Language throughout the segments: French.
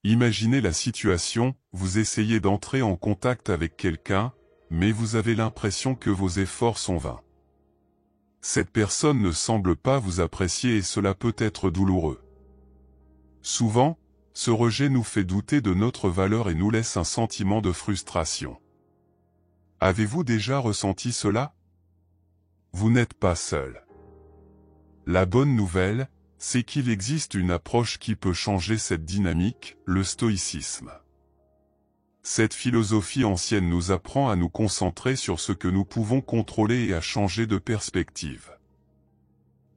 Imaginez la situation, vous essayez d'entrer en contact avec quelqu'un, mais vous avez l'impression que vos efforts sont vains. Cette personne ne semble pas vous apprécier et cela peut être douloureux. Souvent, ce rejet nous fait douter de notre valeur et nous laisse un sentiment de frustration. Avez-vous déjà ressenti cela? Vous n'êtes pas seul. La bonne nouvelle, c'est qu'il existe une approche qui peut changer cette dynamique, le stoïcisme. Cette philosophie ancienne nous apprend à nous concentrer sur ce que nous pouvons contrôler et à changer de perspective.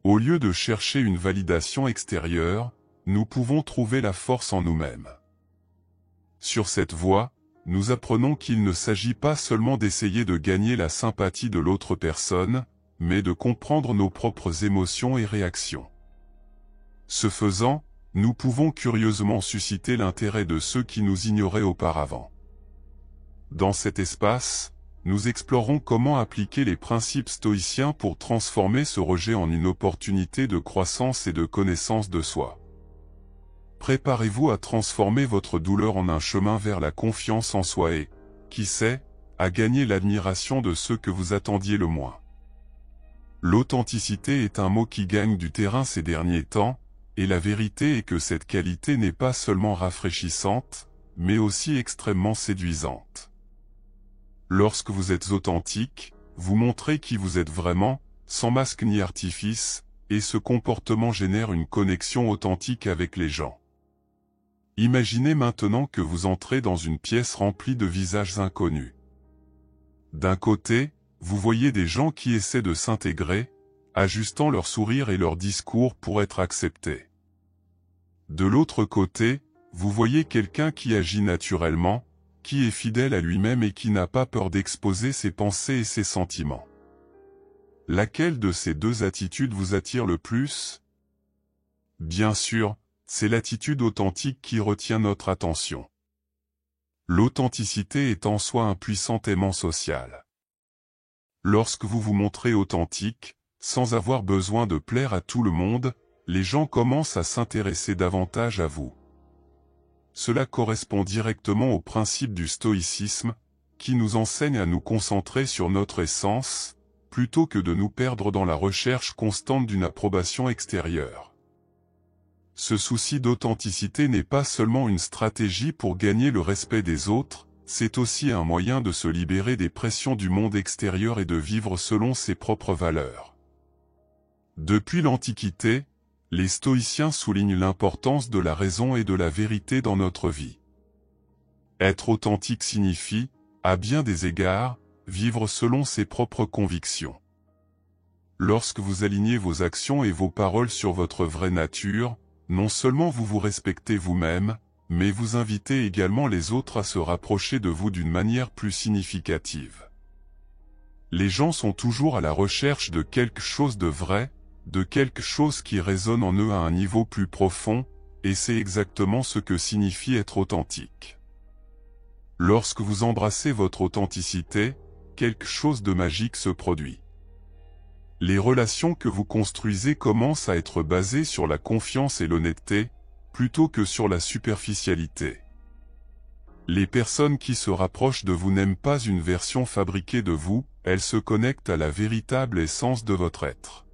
Au lieu de chercher une validation extérieure, nous pouvons trouver la force en nous-mêmes. Sur cette voie, nous apprenons qu'il ne s'agit pas seulement d'essayer de gagner la sympathie de l'autre personne, mais de comprendre nos propres émotions et réactions. Ce faisant, nous pouvons curieusement susciter l'intérêt de ceux qui nous ignoraient auparavant. Dans cet espace, nous explorons comment appliquer les principes stoïciens pour transformer ce rejet en une opportunité de croissance et de connaissance de soi. Préparez-vous à transformer votre douleur en un chemin vers la confiance en soi et, qui sait, à gagner l'admiration de ceux que vous attendiez le moins. L'authenticité est un mot qui gagne du terrain ces derniers temps, et la vérité est que cette qualité n'est pas seulement rafraîchissante, mais aussi extrêmement séduisante. Lorsque vous êtes authentique, vous montrez qui vous êtes vraiment, sans masque ni artifice, et ce comportement génère une connexion authentique avec les gens. Imaginez maintenant que vous entrez dans une pièce remplie de visages inconnus. D'un côté, vous voyez des gens qui essaient de s'intégrer, ajustant leur sourire et leur discours pour être acceptés. De l'autre côté, vous voyez quelqu'un qui agit naturellement, qui est fidèle à lui-même et qui n'a pas peur d'exposer ses pensées et ses sentiments. Laquelle de ces deux attitudes vous attire le plus? Bien sûr, c'est l'attitude authentique qui retient notre attention. L'authenticité est en soi un puissant aimant social. Lorsque vous vous montrez authentique, sans avoir besoin de plaire à tout le monde, les gens commencent à s'intéresser davantage à vous. Cela correspond directement au principe du stoïcisme, qui nous enseigne à nous concentrer sur notre essence, plutôt que de nous perdre dans la recherche constante d'une approbation extérieure. Ce souci d'authenticité n'est pas seulement une stratégie pour gagner le respect des autres, c'est aussi un moyen de se libérer des pressions du monde extérieur et de vivre selon ses propres valeurs. Depuis l'Antiquité, les stoïciens soulignent l'importance de la raison et de la vérité dans notre vie. Être authentique signifie, à bien des égards, vivre selon ses propres convictions. Lorsque vous alignez vos actions et vos paroles sur votre vraie nature, non seulement vous vous respectez vous-même, mais vous invitez également les autres à se rapprocher de vous d'une manière plus significative. Les gens sont toujours à la recherche de quelque chose de vrai, de quelque chose qui résonne en eux à un niveau plus profond, et c'est exactement ce que signifie être authentique. Lorsque vous embrassez votre authenticité, quelque chose de magique se produit. Les relations que vous construisez commencent à être basées sur la confiance et l'honnêteté, plutôt que sur la superficialité. Les personnes qui se rapprochent de vous n'aiment pas une version fabriquée de vous, elles se connectent à la véritable essence de votre être.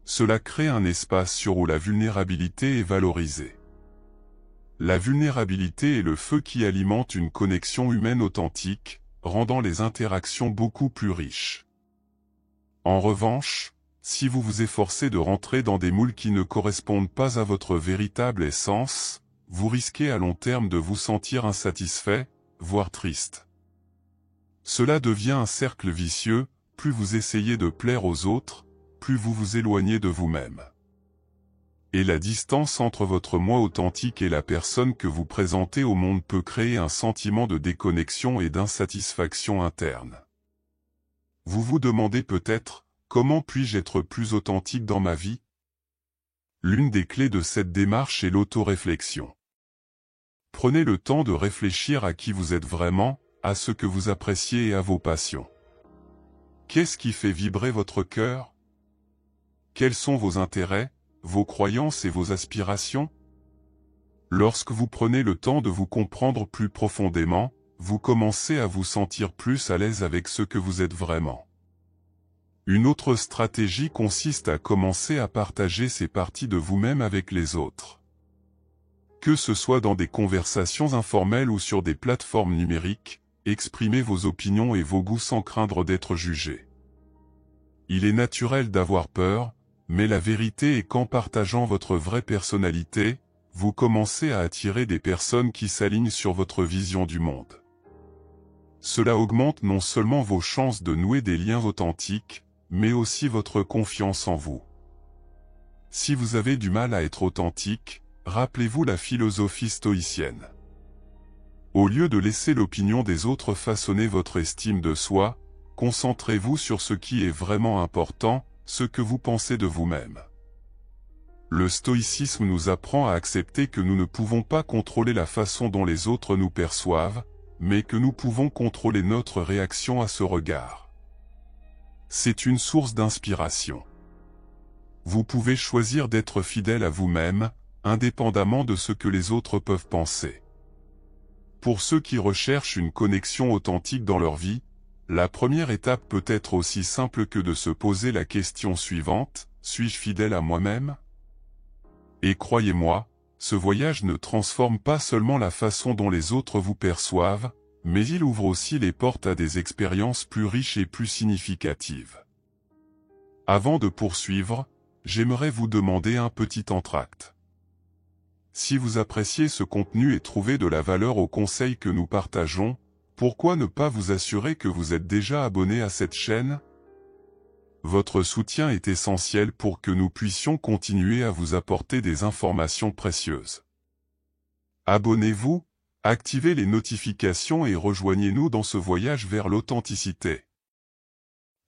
Cela crée un espace où la vulnérabilité est valorisée. La vulnérabilité est le feu qui alimente une connexion humaine authentique, rendant les interactions beaucoup plus riches. En revanche, si vous vous efforcez de rentrer dans des moules qui ne correspondent pas à votre véritable essence, vous risquez à long terme de vous sentir insatisfait, voire triste. Cela devient un cercle vicieux, plus vous essayez de plaire aux autres, plus vous vous éloignez de vous-même. Et la distance entre votre moi authentique et la personne que vous présentez au monde peut créer un sentiment de déconnexion et d'insatisfaction interne. Vous vous demandez peut-être, comment puis-je être plus authentique dans ma vie? L'une des clés de cette démarche est l'autoréflexion. Prenez le temps de réfléchir à qui vous êtes vraiment, à ce que vous appréciez et à vos passions. Qu'est-ce qui fait vibrer votre cœur? Quels sont vos intérêts, vos croyances et vos aspirations? Lorsque vous prenez le temps de vous comprendre plus profondément, vous commencez à vous sentir plus à l'aise avec ce que vous êtes vraiment. Une autre stratégie consiste à commencer à partager ces parties de vous-même avec les autres. Que ce soit dans des conversations informelles ou sur des plateformes numériques, exprimez vos opinions et vos goûts sans craindre d'être jugé. Il est naturel d'avoir peur, mais la vérité est qu'en partageant votre vraie personnalité, vous commencez à attirer des personnes qui s'alignent sur votre vision du monde. Cela augmente non seulement vos chances de nouer des liens authentiques, mais aussi votre confiance en vous. Si vous avez du mal à être authentique, rappelez-vous la philosophie stoïcienne. Au lieu de laisser l'opinion des autres façonner votre estime de soi, concentrez-vous sur ce qui est vraiment important, ce que vous pensez de vous-même. Le stoïcisme nous apprend à accepter que nous ne pouvons pas contrôler la façon dont les autres nous perçoivent, mais que nous pouvons contrôler notre réaction à ce regard. C'est une source d'inspiration. Vous pouvez choisir d'être fidèle à vous-même, indépendamment de ce que les autres peuvent penser. Pour ceux qui recherchent une connexion authentique dans leur vie, la première étape peut être aussi simple que de se poser la question suivante: suis-je fidèle à moi-même? Et croyez-moi, ce voyage ne transforme pas seulement la façon dont les autres vous perçoivent, mais il ouvre aussi les portes à des expériences plus riches et plus significatives. Avant de poursuivre, j'aimerais vous demander un petit entracte. Si vous appréciez ce contenu et trouvez de la valeur aux conseils que nous partageons, pourquoi ne pas vous assurer que vous êtes déjà abonné à cette chaîne? Votre soutien est essentiel pour que nous puissions continuer à vous apporter des informations précieuses. Abonnez-vous, activez les notifications et rejoignez-nous dans ce voyage vers l'authenticité.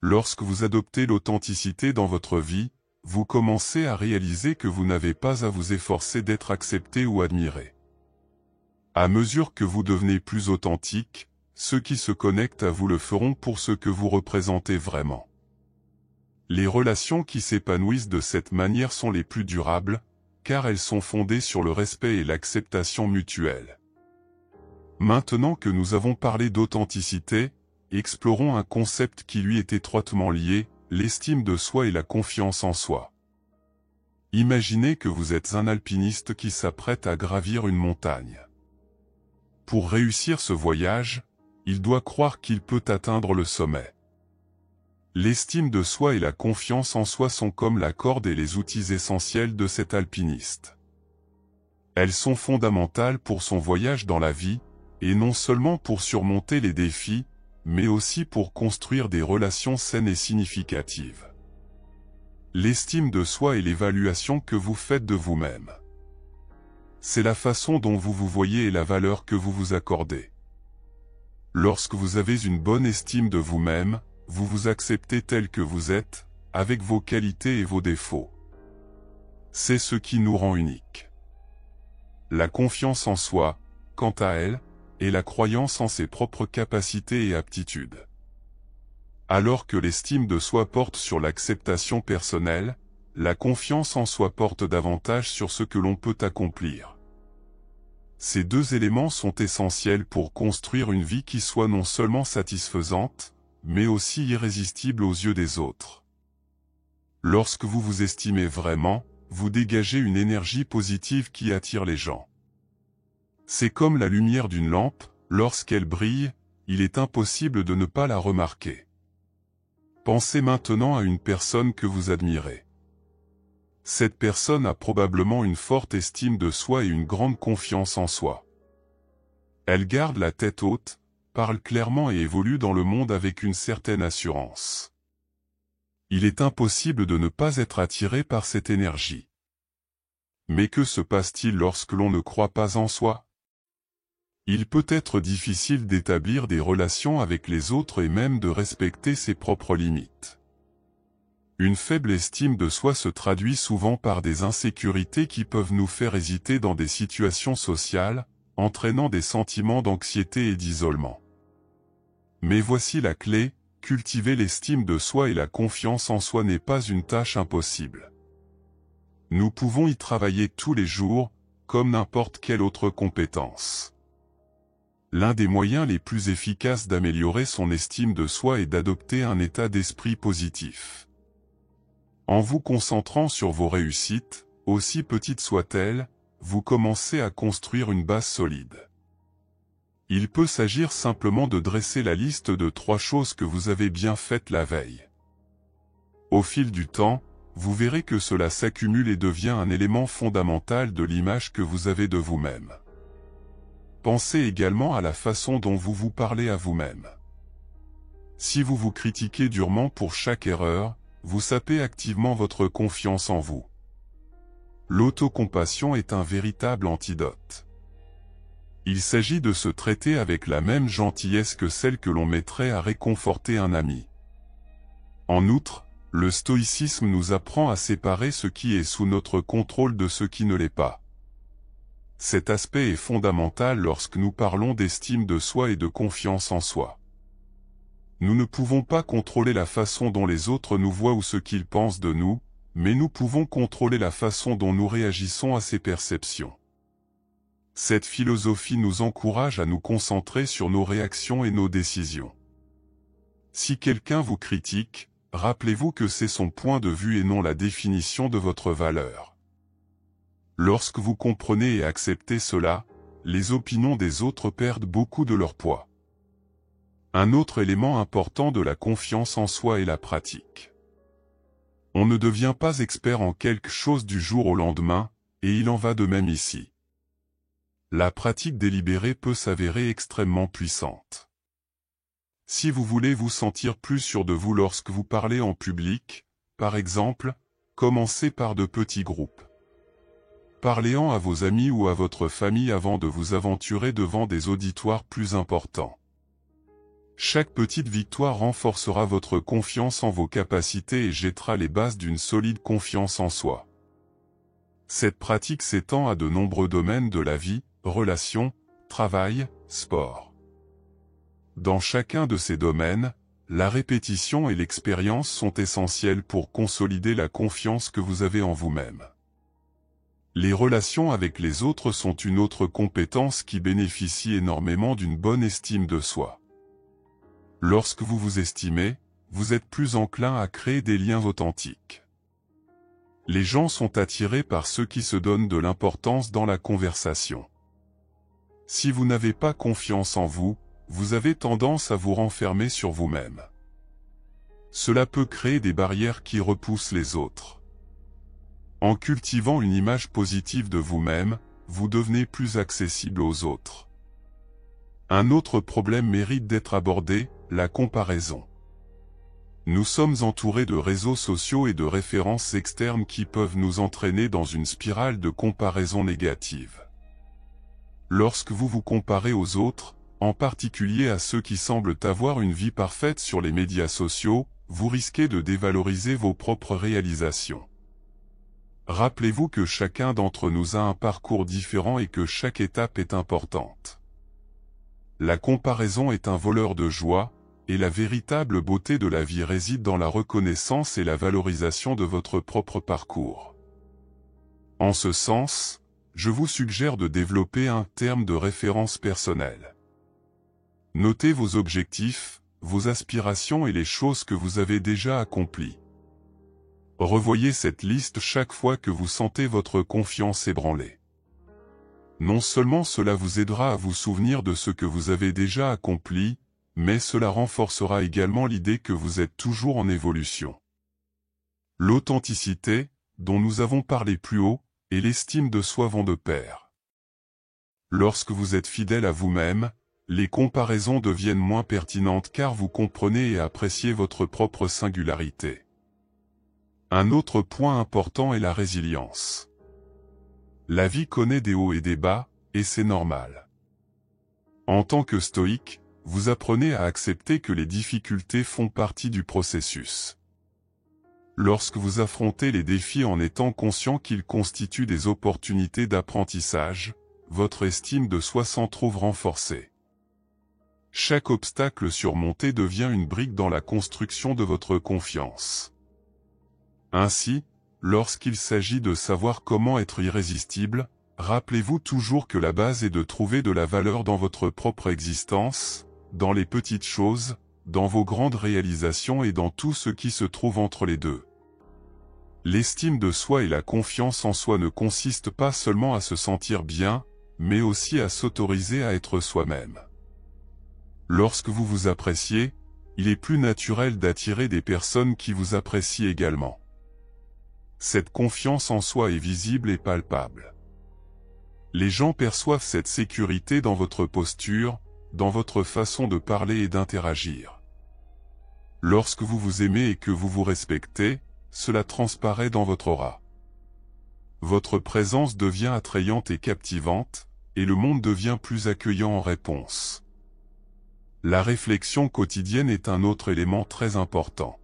Lorsque vous adoptez l'authenticité dans votre vie, vous commencez à réaliser que vous n'avez pas à vous efforcer d'être accepté ou admiré. À mesure que vous devenez plus authentique, ceux qui se connectent à vous le feront pour ce que vous représentez vraiment. Les relations qui s'épanouissent de cette manière sont les plus durables, car elles sont fondées sur le respect et l'acceptation mutuelle. Maintenant que nous avons parlé d'authenticité, explorons un concept qui lui est étroitement lié, l'estime de soi et la confiance en soi. Imaginez que vous êtes un alpiniste qui s'apprête à gravir une montagne. Pour réussir ce voyage, il doit croire qu'il peut atteindre le sommet. L'estime de soi et la confiance en soi sont comme la corde et les outils essentiels de cet alpiniste. Elles sont fondamentales pour son voyage dans la vie, et non seulement pour surmonter les défis, mais aussi pour construire des relations saines et significatives. L'estime de soi est l'évaluation que vous faites de vous-même. C'est la façon dont vous vous voyez et la valeur que vous vous accordez. Lorsque vous avez une bonne estime de vous-même, vous vous acceptez tel que vous êtes, avec vos qualités et vos défauts. C'est ce qui nous rend uniques. La confiance en soi, quant à elle, est la croyance en ses propres capacités et aptitudes. Alors que l'estime de soi porte sur l'acceptation personnelle, la confiance en soi porte davantage sur ce que l'on peut accomplir. Ces deux éléments sont essentiels pour construire une vie qui soit non seulement satisfaisante, mais aussi irrésistible aux yeux des autres. Lorsque vous vous estimez vraiment, vous dégagez une énergie positive qui attire les gens. C'est comme la lumière d'une lampe, lorsqu'elle brille, il est impossible de ne pas la remarquer. Pensez maintenant à une personne que vous admirez. Cette personne a probablement une forte estime de soi et une grande confiance en soi. Elle garde la tête haute, parle clairement et évolue dans le monde avec une certaine assurance. Il est impossible de ne pas être attiré par cette énergie. Mais que se passe-t-il lorsque l'on ne croit pas en soi? Il peut être difficile d'établir des relations avec les autres et même de respecter ses propres limites. Une faible estime de soi se traduit souvent par des insécurités qui peuvent nous faire hésiter dans des situations sociales, entraînant des sentiments d'anxiété et d'isolement. Mais voici la clé, cultiver l'estime de soi et la confiance en soi n'est pas une tâche impossible. Nous pouvons y travailler tous les jours, comme n'importe quelle autre compétence. L'un des moyens les plus efficaces d'améliorer son estime de soi est d'adopter un état d'esprit positif. En vous concentrant sur vos réussites, aussi petites soient-elles, vous commencez à construire une base solide. Il peut s'agir simplement de dresser la liste de 3 choses que vous avez bien faites la veille. Au fil du temps, vous verrez que cela s'accumule et devient un élément fondamental de l'image que vous avez de vous-même. Pensez également à la façon dont vous vous parlez à vous-même. Si vous vous critiquez durement pour chaque erreur, vous sapez activement votre confiance en vous. L'autocompassion est un véritable antidote. Il s'agit de se traiter avec la même gentillesse que celle que l'on mettrait à réconforter un ami. En outre, le stoïcisme nous apprend à séparer ce qui est sous notre contrôle de ce qui ne l'est pas. Cet aspect est fondamental lorsque nous parlons d'estime de soi et de confiance en soi. Nous ne pouvons pas contrôler la façon dont les autres nous voient ou ce qu'ils pensent de nous, mais nous pouvons contrôler la façon dont nous réagissons à ces perceptions. Cette philosophie nous encourage à nous concentrer sur nos réactions et nos décisions. Si quelqu'un vous critique, rappelez-vous que c'est son point de vue et non la définition de votre valeur. Lorsque vous comprenez et acceptez cela, les opinions des autres perdent beaucoup de leur poids. Un autre élément important de la confiance en soi est la pratique. On ne devient pas expert en quelque chose du jour au lendemain, et il en va de même ici. La pratique délibérée peut s'avérer extrêmement puissante. Si vous voulez vous sentir plus sûr de vous lorsque vous parlez en public, par exemple, commencez par de petits groupes. Parlez-en à vos amis ou à votre famille avant de vous aventurer devant des auditoires plus importants. Chaque petite victoire renforcera votre confiance en vos capacités et jettera les bases d'une solide confiance en soi. Cette pratique s'étend à de nombreux domaines de la vie, relations, travail, sport. Dans chacun de ces domaines, la répétition et l'expérience sont essentielles pour consolider la confiance que vous avez en vous-même. Les relations avec les autres sont une autre compétence qui bénéficie énormément d'une bonne estime de soi. Lorsque vous vous estimez, vous êtes plus enclin à créer des liens authentiques. Les gens sont attirés par ceux qui se donnent de l'importance dans la conversation. Si vous n'avez pas confiance en vous, vous avez tendance à vous renfermer sur vous-même. Cela peut créer des barrières qui repoussent les autres. En cultivant une image positive de vous-même, vous devenez plus accessible aux autres. Un autre problème mérite d'être abordé, la comparaison. Nous sommes entourés de réseaux sociaux et de références externes qui peuvent nous entraîner dans une spirale de comparaison négative. Lorsque vous vous comparez aux autres, en particulier à ceux qui semblent avoir une vie parfaite sur les médias sociaux, vous risquez de dévaloriser vos propres réalisations. Rappelez-vous que chacun d'entre nous a un parcours différent et que chaque étape est importante. La comparaison est un voleur de joie, et la véritable beauté de la vie réside dans la reconnaissance et la valorisation de votre propre parcours. En ce sens, je vous suggère de développer un terme de référence personnelle. Notez vos objectifs, vos aspirations et les choses que vous avez déjà accomplies. Revoyez cette liste chaque fois que vous sentez votre confiance ébranlée. Non seulement cela vous aidera à vous souvenir de ce que vous avez déjà accompli, mais cela renforcera également l'idée que vous êtes toujours en évolution. L'authenticité, dont nous avons parlé plus haut, et l'estime de soi vont de pair. Lorsque vous êtes fidèle à vous-même, les comparaisons deviennent moins pertinentes car vous comprenez et appréciez votre propre singularité. Un autre point important est la résilience. La vie connaît des hauts et des bas, et c'est normal. En tant que stoïque, vous apprenez à accepter que les difficultés font partie du processus. Lorsque vous affrontez les défis en étant conscient qu'ils constituent des opportunités d'apprentissage, votre estime de soi s'en trouve renforcée. Chaque obstacle surmonté devient une brique dans la construction de votre confiance. Ainsi, lorsqu'il s'agit de savoir comment être irrésistible, Rappelez-vous toujours que la base est de trouver de la valeur dans votre propre existence, dans les petites choses, dans vos grandes réalisations et dans tout ce qui se trouve entre les deux. L'estime de soi et la confiance en soi ne consistent pas seulement à se sentir bien, mais aussi à s'autoriser à être soi-même. Lorsque vous vous appréciez, il est plus naturel d'attirer des personnes qui vous apprécient également. Cette confiance en soi est visible et palpable. Les gens perçoivent cette sécurité dans votre posture, dans votre façon de parler et d'interagir. Lorsque vous vous aimez et que vous vous respectez, cela transparaît dans votre aura. Votre présence devient attrayante et captivante, et le monde devient plus accueillant en réponse. La réflexion quotidienne est un autre élément très important.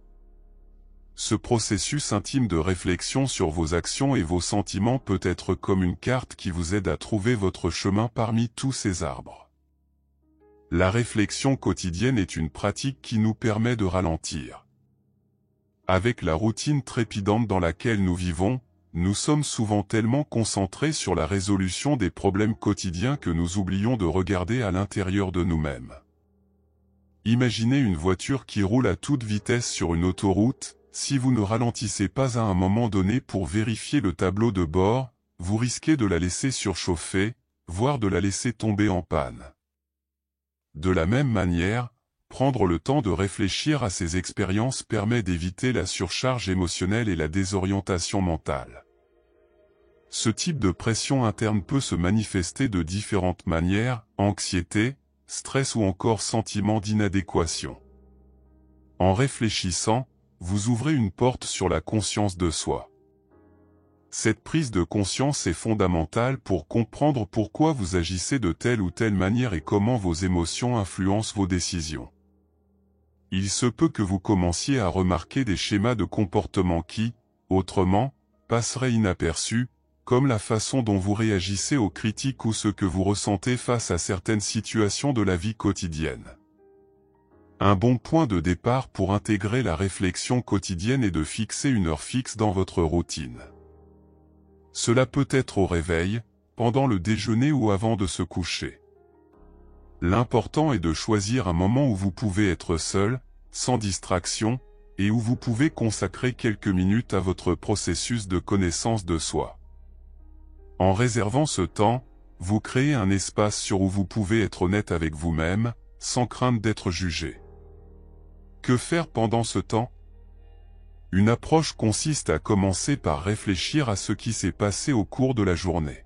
Ce processus intime de réflexion sur vos actions et vos sentiments peut être comme une carte qui vous aide à trouver votre chemin parmi tous ces arbres. La réflexion quotidienne est une pratique qui nous permet de ralentir. Avec la routine trépidante dans laquelle nous vivons, nous sommes souvent tellement concentrés sur la résolution des problèmes quotidiens que nous oublions de regarder à l'intérieur de nous-mêmes. Imaginez une voiture qui roule à toute vitesse sur une autoroute. Si vous ne ralentissez pas à un moment donné pour vérifier le tableau de bord, vous risquez de la laisser surchauffer, voire de la laisser tomber en panne. De la même manière, prendre le temps de réfléchir à ces expériences permet d'éviter la surcharge émotionnelle et la désorientation mentale. Ce type de pression interne peut se manifester de différentes manières, anxiété, stress ou encore sentiment d'inadéquation. En réfléchissant, vous ouvrez une porte sur la conscience de soi. Cette prise de conscience est fondamentale pour comprendre pourquoi vous agissez de telle ou telle manière et comment vos émotions influencent vos décisions. Il se peut que vous commenciez à remarquer des schémas de comportement qui, autrement, passeraient inaperçus, comme la façon dont vous réagissez aux critiques ou ce que vous ressentez face à certaines situations de la vie quotidienne. Un bon point de départ pour intégrer la réflexion quotidienne est de fixer une heure fixe dans votre routine. Cela peut être au réveil, pendant le déjeuner ou avant de se coucher. L'important est de choisir un moment où vous pouvez être seul, sans distraction, et où vous pouvez consacrer quelques minutes à votre processus de connaissance de soi. En réservant ce temps, vous créez un espace où vous pouvez être honnête avec vous-même, sans crainte d'être jugé. Que faire pendant ce temps ? Une approche consiste à commencer par réfléchir à ce qui s'est passé au cours de la journée.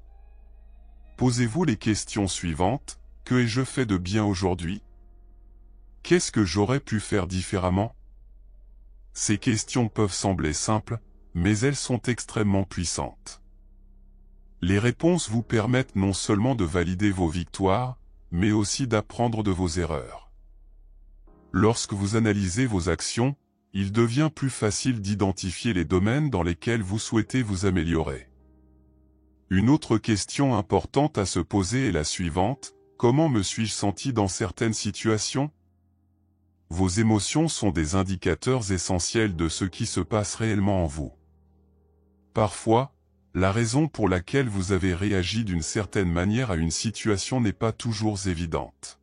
Posez-vous les questions suivantes. Que ai-je fait de bien aujourd'hui ? Qu'est-ce que j'aurais pu faire différemment ? Ces questions peuvent sembler simples, mais elles sont extrêmement puissantes. Les réponses vous permettent non seulement de valider vos victoires, mais aussi d'apprendre de vos erreurs. Lorsque vous analysez vos actions, il devient plus facile d'identifier les domaines dans lesquels vous souhaitez vous améliorer. Une autre question importante à se poser est la suivante: comment me suis-je senti dans certaines situations ? Vos émotions sont des indicateurs essentiels de ce qui se passe réellement en vous. Parfois, la raison pour laquelle vous avez réagi d'une certaine manière à une situation n'est pas toujours évidente.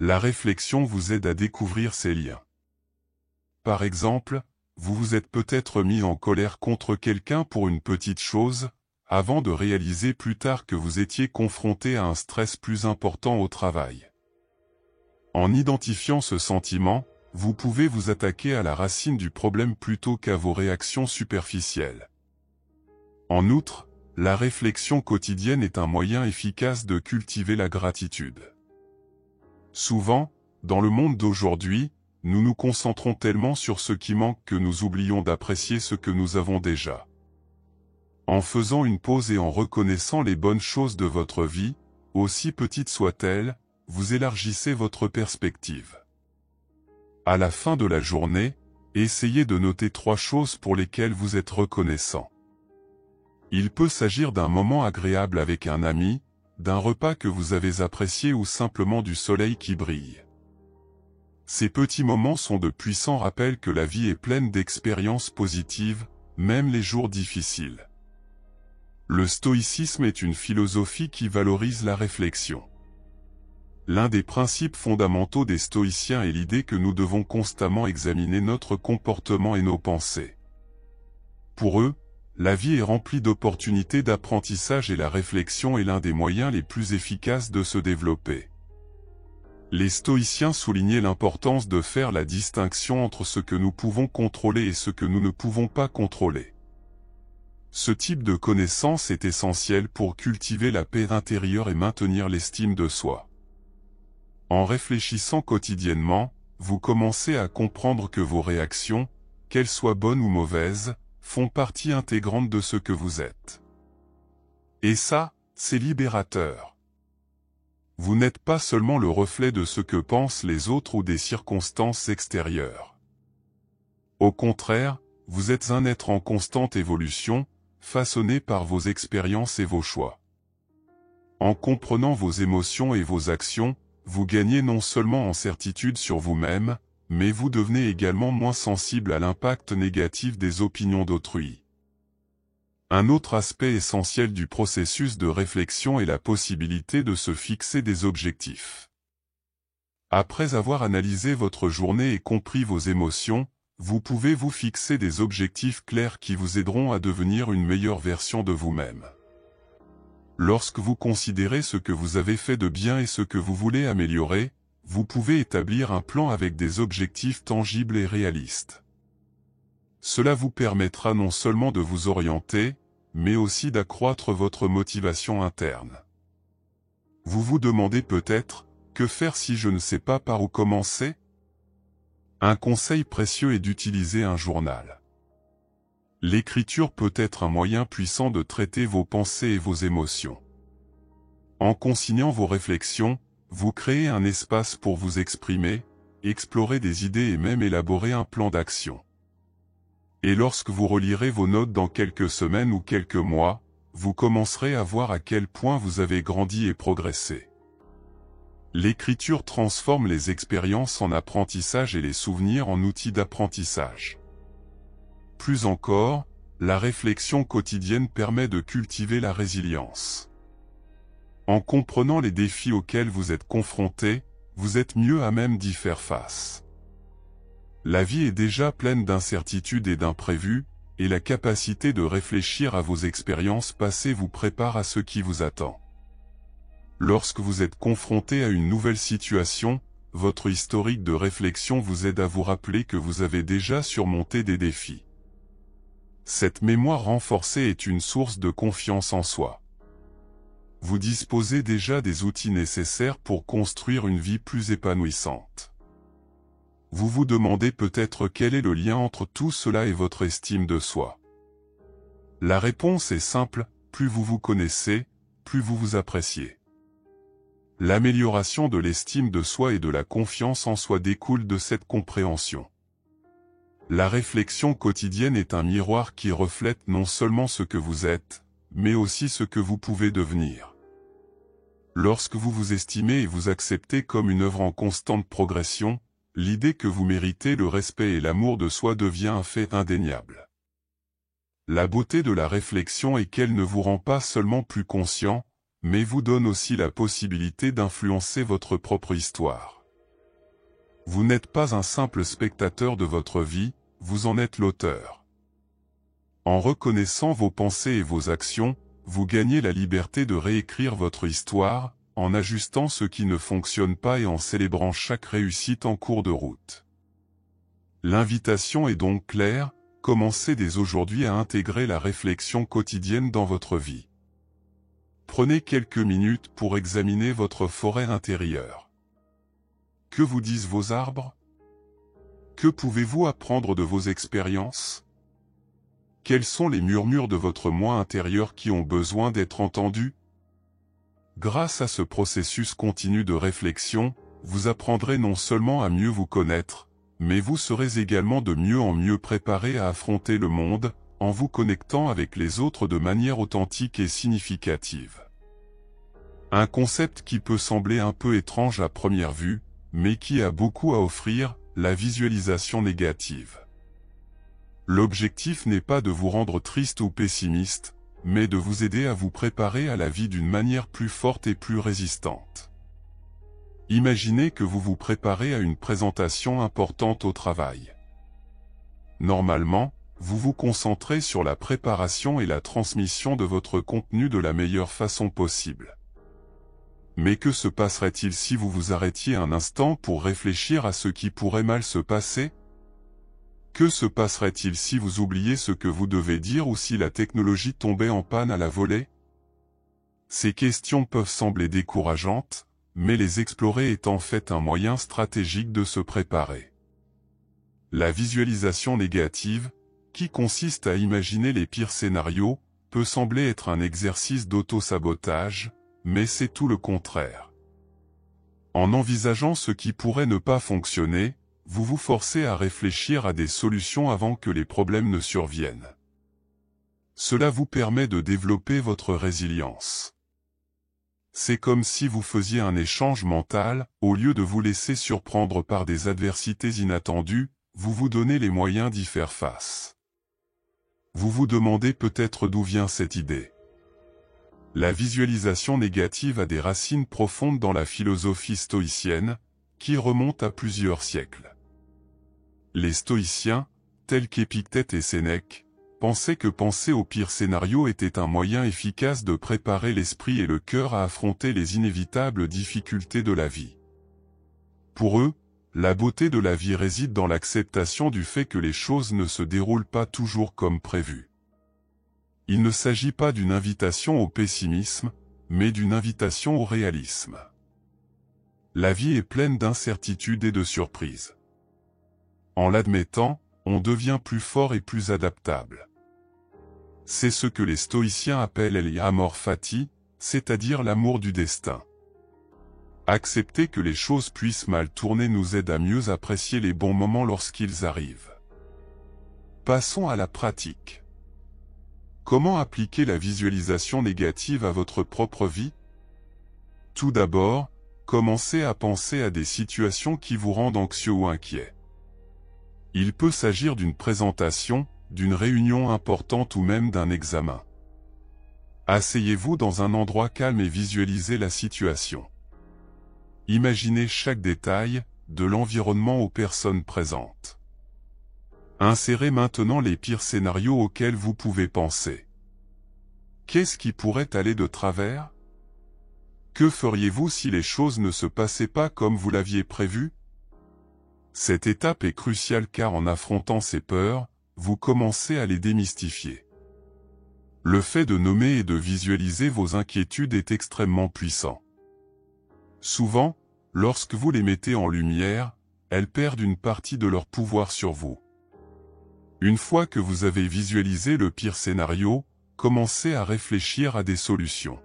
La réflexion vous aide à découvrir ces liens. Par exemple, vous vous êtes peut-être mis en colère contre quelqu'un pour une petite chose, avant de réaliser plus tard que vous étiez confronté à un stress plus important au travail. En identifiant ce sentiment, vous pouvez vous attaquer à la racine du problème plutôt qu'à vos réactions superficielles. En outre, la réflexion quotidienne est un moyen efficace de cultiver la gratitude. Souvent, dans le monde d'aujourd'hui, nous nous concentrons tellement sur ce qui manque que nous oublions d'apprécier ce que nous avons déjà. En faisant une pause et en reconnaissant les bonnes choses de votre vie, aussi petites soient-elles, vous élargissez votre perspective. À la fin de la journée, essayez de noter 3 choses pour lesquelles vous êtes reconnaissant. Il peut s'agir d'un moment agréable avec un ami, d'un repas que vous avez apprécié ou simplement du soleil qui brille. Ces petits moments sont de puissants rappels que la vie est pleine d'expériences positives, même les jours difficiles. Le stoïcisme est une philosophie qui valorise la réflexion. L'un des principes fondamentaux des stoïciens est l'idée que nous devons constamment examiner notre comportement et nos pensées. Pour eux, la vie est remplie d'opportunités d'apprentissage et la réflexion est l'un des moyens les plus efficaces de se développer. Les stoïciens soulignaient l'importance de faire la distinction entre ce que nous pouvons contrôler et ce que nous ne pouvons pas contrôler. Ce type de connaissance est essentiel pour cultiver la paix intérieure et maintenir l'estime de soi. En réfléchissant quotidiennement, vous commencez à comprendre que vos réactions, qu'elles soient bonnes ou mauvaises, font partie intégrante de ce que vous êtes. Et ça, c'est libérateur. Vous n'êtes pas seulement le reflet de ce que pensent les autres ou des circonstances extérieures. Au contraire, vous êtes un être en constante évolution, façonné par vos expériences et vos choix. En comprenant vos émotions et vos actions, vous gagnez non seulement en certitude sur vous-même, mais vous devenez également moins sensible à l'impact négatif des opinions d'autrui. Un autre aspect essentiel du processus de réflexion est la possibilité de se fixer des objectifs. Après avoir analysé votre journée et compris vos émotions, vous pouvez vous fixer des objectifs clairs qui vous aideront à devenir une meilleure version de vous-même. Lorsque vous considérez ce que vous avez fait de bien et ce que vous voulez améliorer, vous pouvez établir un plan avec des objectifs tangibles et réalistes. Cela vous permettra non seulement de vous orienter, mais aussi d'accroître votre motivation interne. Vous vous demandez peut-être, que faire si je ne sais pas par où commencer ? Un conseil précieux est d'utiliser un journal. L'écriture peut être un moyen puissant de traiter vos pensées et vos émotions. En consignant vos réflexions, vous créez un espace pour vous exprimer, explorer des idées et même élaborer un plan d'action. Et lorsque vous relirez vos notes dans quelques semaines ou quelques mois, vous commencerez à voir à quel point vous avez grandi et progressé. L'écriture transforme les expériences en apprentissage et les souvenirs en outils d'apprentissage. Plus encore, la réflexion quotidienne permet de cultiver la résilience. En comprenant les défis auxquels vous êtes confrontés, vous êtes mieux à même d'y faire face. La vie est déjà pleine d'incertitudes et d'imprévus, et la capacité de réfléchir à vos expériences passées vous prépare à ce qui vous attend. Lorsque vous êtes confronté à une nouvelle situation, votre historique de réflexion vous aide à vous rappeler que vous avez déjà surmonté des défis. Cette mémoire renforcée est une source de confiance en soi. Vous disposez déjà des outils nécessaires pour construire une vie plus épanouissante. Vous vous demandez peut-être quel est le lien entre tout cela et votre estime de soi. La réponse est simple, plus vous vous connaissez, plus vous vous appréciez. L'amélioration de l'estime de soi et de la confiance en soi découle de cette compréhension. La réflexion quotidienne est un miroir qui reflète non seulement ce que vous êtes, mais aussi ce que vous pouvez devenir. Lorsque vous vous estimez et vous acceptez comme une œuvre en constante progression, l'idée que vous méritez le respect et l'amour de soi devient un fait indéniable. La beauté de la réflexion est qu'elle ne vous rend pas seulement plus conscient, mais vous donne aussi la possibilité d'influencer votre propre histoire. Vous n'êtes pas un simple spectateur de votre vie, vous en êtes l'auteur. En reconnaissant vos pensées et vos actions, vous gagnez la liberté de réécrire votre histoire, en ajustant ce qui ne fonctionne pas et en célébrant chaque réussite en cours de route. L'invitation est donc claire, commencez dès aujourd'hui à intégrer la réflexion quotidienne dans votre vie. Prenez quelques minutes pour examiner votre forêt intérieure. Que vous disent vos arbres? Que pouvez-vous apprendre de vos expériences? Quels sont les murmures de votre moi intérieur qui ont besoin d'être entendus? Grâce à ce processus continu de réflexion, vous apprendrez non seulement à mieux vous connaître, mais vous serez également de mieux en mieux préparé à affronter le monde, en vous connectant avec les autres de manière authentique et significative. Un concept qui peut sembler un peu étrange à première vue, mais qui a beaucoup à offrir, la visualisation négative. L'objectif n'est pas de vous rendre triste ou pessimiste, mais de vous aider à vous préparer à la vie d'une manière plus forte et plus résistante. Imaginez que vous vous préparez à une présentation importante au travail. Normalement, vous vous concentrez sur la préparation et la transmission de votre contenu de la meilleure façon possible. Mais que se passerait-il si vous vous arrêtiez un instant pour réfléchir à ce qui pourrait mal se passer? Que se passerait-il si vous oubliez ce que vous devez dire ou si la technologie tombait en panne à la volée? Ces questions peuvent sembler décourageantes, mais les explorer est en fait un moyen stratégique de se préparer. La visualisation négative, qui consiste à imaginer les pires scénarios, peut sembler être un exercice d'auto-sabotage, mais c'est tout le contraire. En envisageant ce qui pourrait ne pas fonctionner, vous vous forcez à réfléchir à des solutions avant que les problèmes ne surviennent. Cela vous permet de développer votre résilience. C'est comme si vous faisiez un échange mental, au lieu de vous laisser surprendre par des adversités inattendues, vous vous donnez les moyens d'y faire face. Vous vous demandez peut-être d'où vient cette idée. La visualisation négative a des racines profondes dans la philosophie stoïcienne, qui remonte à plusieurs siècles. Les stoïciens, tels qu'Épictète et Sénèque, pensaient que penser au pire scénario était un moyen efficace de préparer l'esprit et le cœur à affronter les inévitables difficultés de la vie. Pour eux, la beauté de la vie réside dans l'acceptation du fait que les choses ne se déroulent pas toujours comme prévu. Il ne s'agit pas d'une invitation au pessimisme, mais d'une invitation au réalisme. La vie est pleine d'incertitudes et de surprises. En l'admettant, on devient plus fort et plus adaptable. C'est ce que les stoïciens appellent l'amor fati, c'est-à-dire l'amour du destin. Accepter que les choses puissent mal tourner nous aide à mieux apprécier les bons moments lorsqu'ils arrivent. Passons à la pratique. Comment appliquer la visualisation négative à votre propre vie? Tout d'abord, commencez à penser à des situations qui vous rendent anxieux ou inquiet. Il peut s'agir d'une présentation, d'une réunion importante ou même d'un examen. Asseyez-vous dans un endroit calme et visualisez la situation. Imaginez chaque détail, de l'environnement aux personnes présentes. Insérez maintenant les pires scénarios auxquels vous pouvez penser. Qu'est-ce qui pourrait aller de travers? Que feriez-vous si les choses ne se passaient pas comme vous l'aviez prévu? Cette étape est cruciale car en affrontant ces peurs, vous commencez à les démystifier. Le fait de nommer et de visualiser vos inquiétudes est extrêmement puissant. Souvent, lorsque vous les mettez en lumière, elles perdent une partie de leur pouvoir sur vous. Une fois que vous avez visualisé le pire scénario, commencez à réfléchir à des solutions.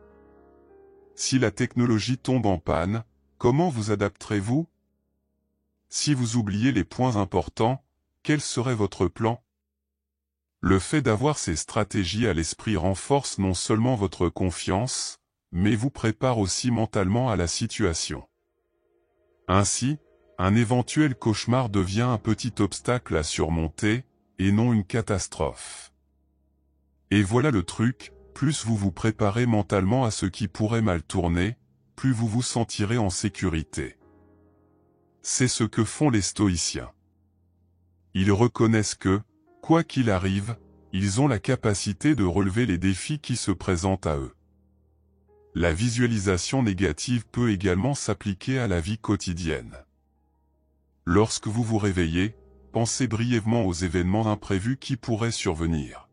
Si la technologie tombe en panne, comment vous adapterez-vous? Si vous oubliez les points importants, quel serait votre plan? Le fait d'avoir ces stratégies à l'esprit renforce non seulement votre confiance, mais vous prépare aussi mentalement à la situation. Ainsi, un éventuel cauchemar devient un petit obstacle à surmonter, et non une catastrophe. Et voilà le truc, plus vous vous préparez mentalement à ce qui pourrait mal tourner, plus vous vous sentirez en sécurité. C'est ce que font les stoïciens. Ils reconnaissent que, quoi qu'il arrive, ils ont la capacité de relever les défis qui se présentent à eux. La visualisation négative peut également s'appliquer à la vie quotidienne. Lorsque vous vous réveillez, pensez brièvement aux événements imprévus qui pourraient survenir.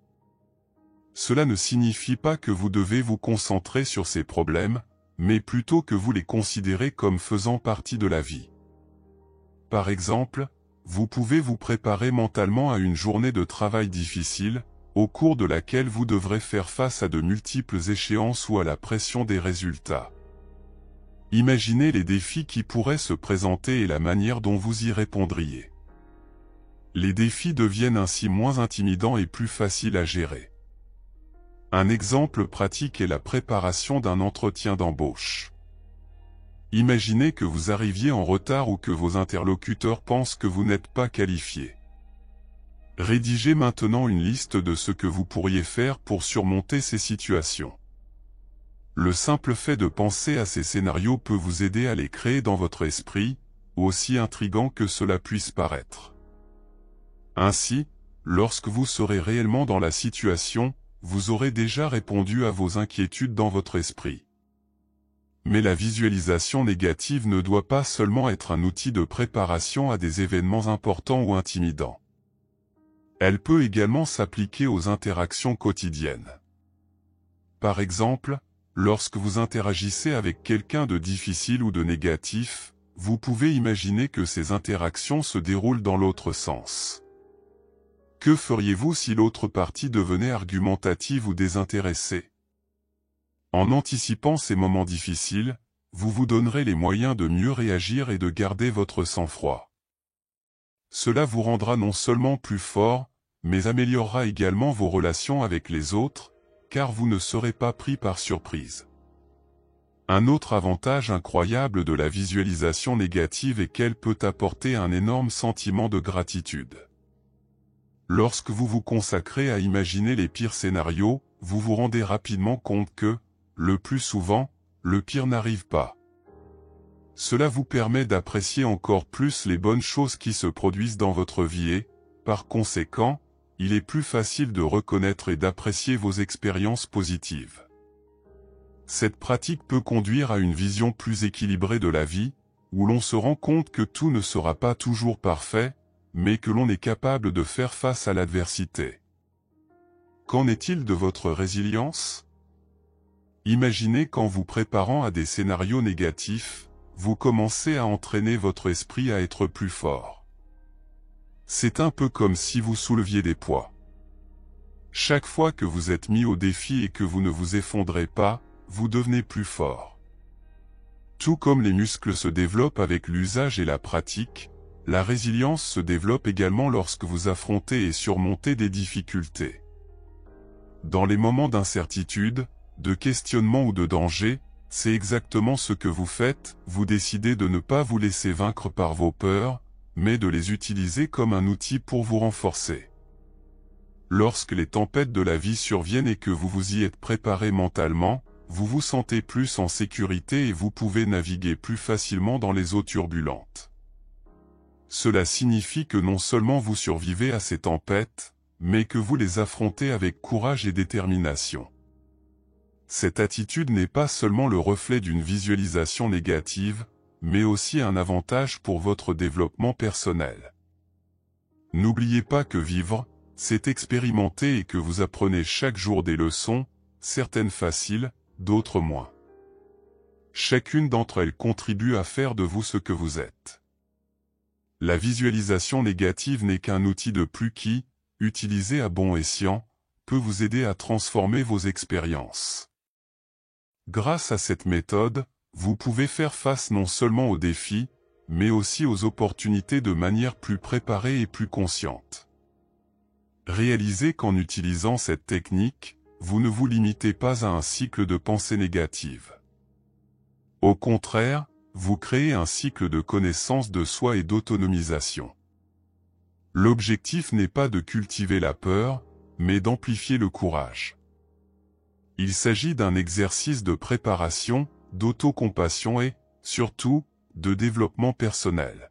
Cela ne signifie pas que vous devez vous concentrer sur ces problèmes, mais plutôt que vous les considérez comme faisant partie de la vie. Par exemple, vous pouvez vous préparer mentalement à une journée de travail difficile, au cours de laquelle vous devrez faire face à de multiples échéances ou à la pression des résultats. Imaginez les défis qui pourraient se présenter et la manière dont vous y répondriez. Les défis deviennent ainsi moins intimidants et plus faciles à gérer. Un exemple pratique est la préparation d'un entretien d'embauche. Imaginez que vous arriviez en retard ou que vos interlocuteurs pensent que vous n'êtes pas qualifié. Rédigez maintenant une liste de ce que vous pourriez faire pour surmonter ces situations. Le simple fait de penser à ces scénarios peut vous aider à les créer dans votre esprit, aussi intrigant que cela puisse paraître. Ainsi, lorsque vous serez réellement dans la situation, vous aurez déjà répondu à vos inquiétudes dans votre esprit. Mais la visualisation négative ne doit pas seulement être un outil de préparation à des événements importants ou intimidants. Elle peut également s'appliquer aux interactions quotidiennes. Par exemple, lorsque vous interagissez avec quelqu'un de difficile ou de négatif, vous pouvez imaginer que ces interactions se déroulent dans l'autre sens. Que feriez-vous si l'autre partie devenait argumentative ou désintéressée? En anticipant ces moments difficiles, vous vous donnerez les moyens de mieux réagir et de garder votre sang-froid. Cela vous rendra non seulement plus fort, mais améliorera également vos relations avec les autres, car vous ne serez pas pris par surprise. Un autre avantage incroyable de la visualisation négative est qu'elle peut apporter un énorme sentiment de gratitude. Lorsque vous vous consacrez à imaginer les pires scénarios, vous vous rendez rapidement compte que, le plus souvent, le pire n'arrive pas. Cela vous permet d'apprécier encore plus les bonnes choses qui se produisent dans votre vie et, par conséquent, il est plus facile de reconnaître et d'apprécier vos expériences positives. Cette pratique peut conduire à une vision plus équilibrée de la vie, où l'on se rend compte que tout ne sera pas toujours parfait, mais que l'on est capable de faire face à l'adversité. Qu'en est-il de votre résilience? Imaginez qu'en vous préparant à des scénarios négatifs, vous commencez à entraîner votre esprit à être plus fort. C'est un peu comme si vous souleviez des poids. Chaque fois que vous êtes mis au défi et que vous ne vous effondrez pas, vous devenez plus fort. Tout comme les muscles se développent avec l'usage et la pratique, la résilience se développe également lorsque vous affrontez et surmontez des difficultés. Dans les moments d'incertitude, de questionnement ou de danger, c'est exactement ce que vous faites, vous décidez de ne pas vous laisser vaincre par vos peurs, mais de les utiliser comme un outil pour vous renforcer. Lorsque les tempêtes de la vie surviennent et que vous vous y êtes préparé mentalement, vous vous sentez plus en sécurité et vous pouvez naviguer plus facilement dans les eaux turbulentes. Cela signifie que non seulement vous survivez à ces tempêtes, mais que vous les affrontez avec courage et détermination. Cette attitude n'est pas seulement le reflet d'une visualisation négative, mais aussi un avantage pour votre développement personnel. N'oubliez pas que vivre, c'est expérimenter et que vous apprenez chaque jour des leçons, certaines faciles, d'autres moins. Chacune d'entre elles contribue à faire de vous ce que vous êtes. La visualisation négative n'est qu'un outil de plus qui, utilisé à bon escient, peut vous aider à transformer vos expériences. Grâce à cette méthode, vous pouvez faire face non seulement aux défis, mais aussi aux opportunités de manière plus préparée et plus consciente. Réalisez qu'en utilisant cette technique, vous ne vous limitez pas à un cycle de pensée négative. Au contraire, vous créez un cycle de connaissance de soi et d'autonomisation. L'objectif n'est pas de cultiver la peur, mais d'amplifier le courage. Il s'agit d'un exercice de préparation, d'autocompassion et, surtout, de développement personnel.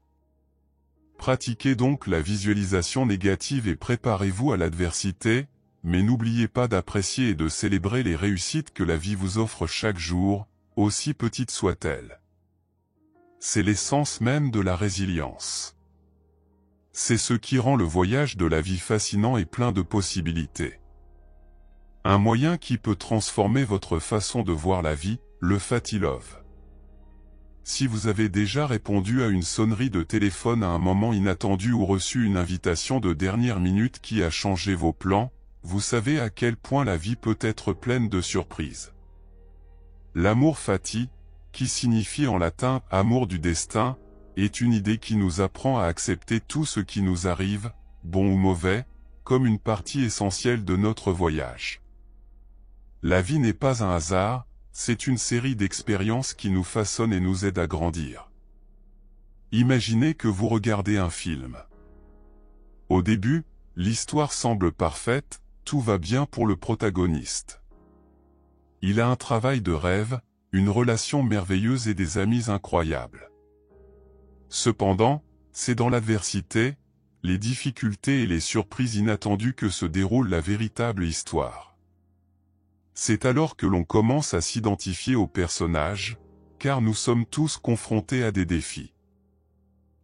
Pratiquez donc la visualisation négative et préparez-vous à l'adversité, mais n'oubliez pas d'apprécier et de célébrer les réussites que la vie vous offre chaque jour, aussi petites soient-elles. C'est l'essence même de la résilience. C'est ce qui rend le voyage de la vie fascinant et plein de possibilités. Un moyen qui peut transformer votre façon de voir la vie, le Fatilove. Si vous avez déjà répondu à une sonnerie de téléphone à un moment inattendu ou reçu une invitation de dernière minute qui a changé vos plans, vous savez à quel point la vie peut être pleine de surprises. L'amour fati, qui signifie en latin « amour du destin », est une idée qui nous apprend à accepter tout ce qui nous arrive, bon ou mauvais, comme une partie essentielle de notre voyage. La vie n'est pas un hasard, c'est une série d'expériences qui nous façonnent et nous aident à grandir. Imaginez que vous regardez un film. Au début, L'histoire semble parfaite, tout va bien pour le protagoniste. Il a un travail de rêve, une relation merveilleuse et des amis incroyables. Cependant, c'est dans l'adversité, les difficultés et les surprises inattendues que se déroule la véritable histoire. C'est alors que l'on commence à s'identifier aux personnages, car nous sommes tous confrontés à des défis.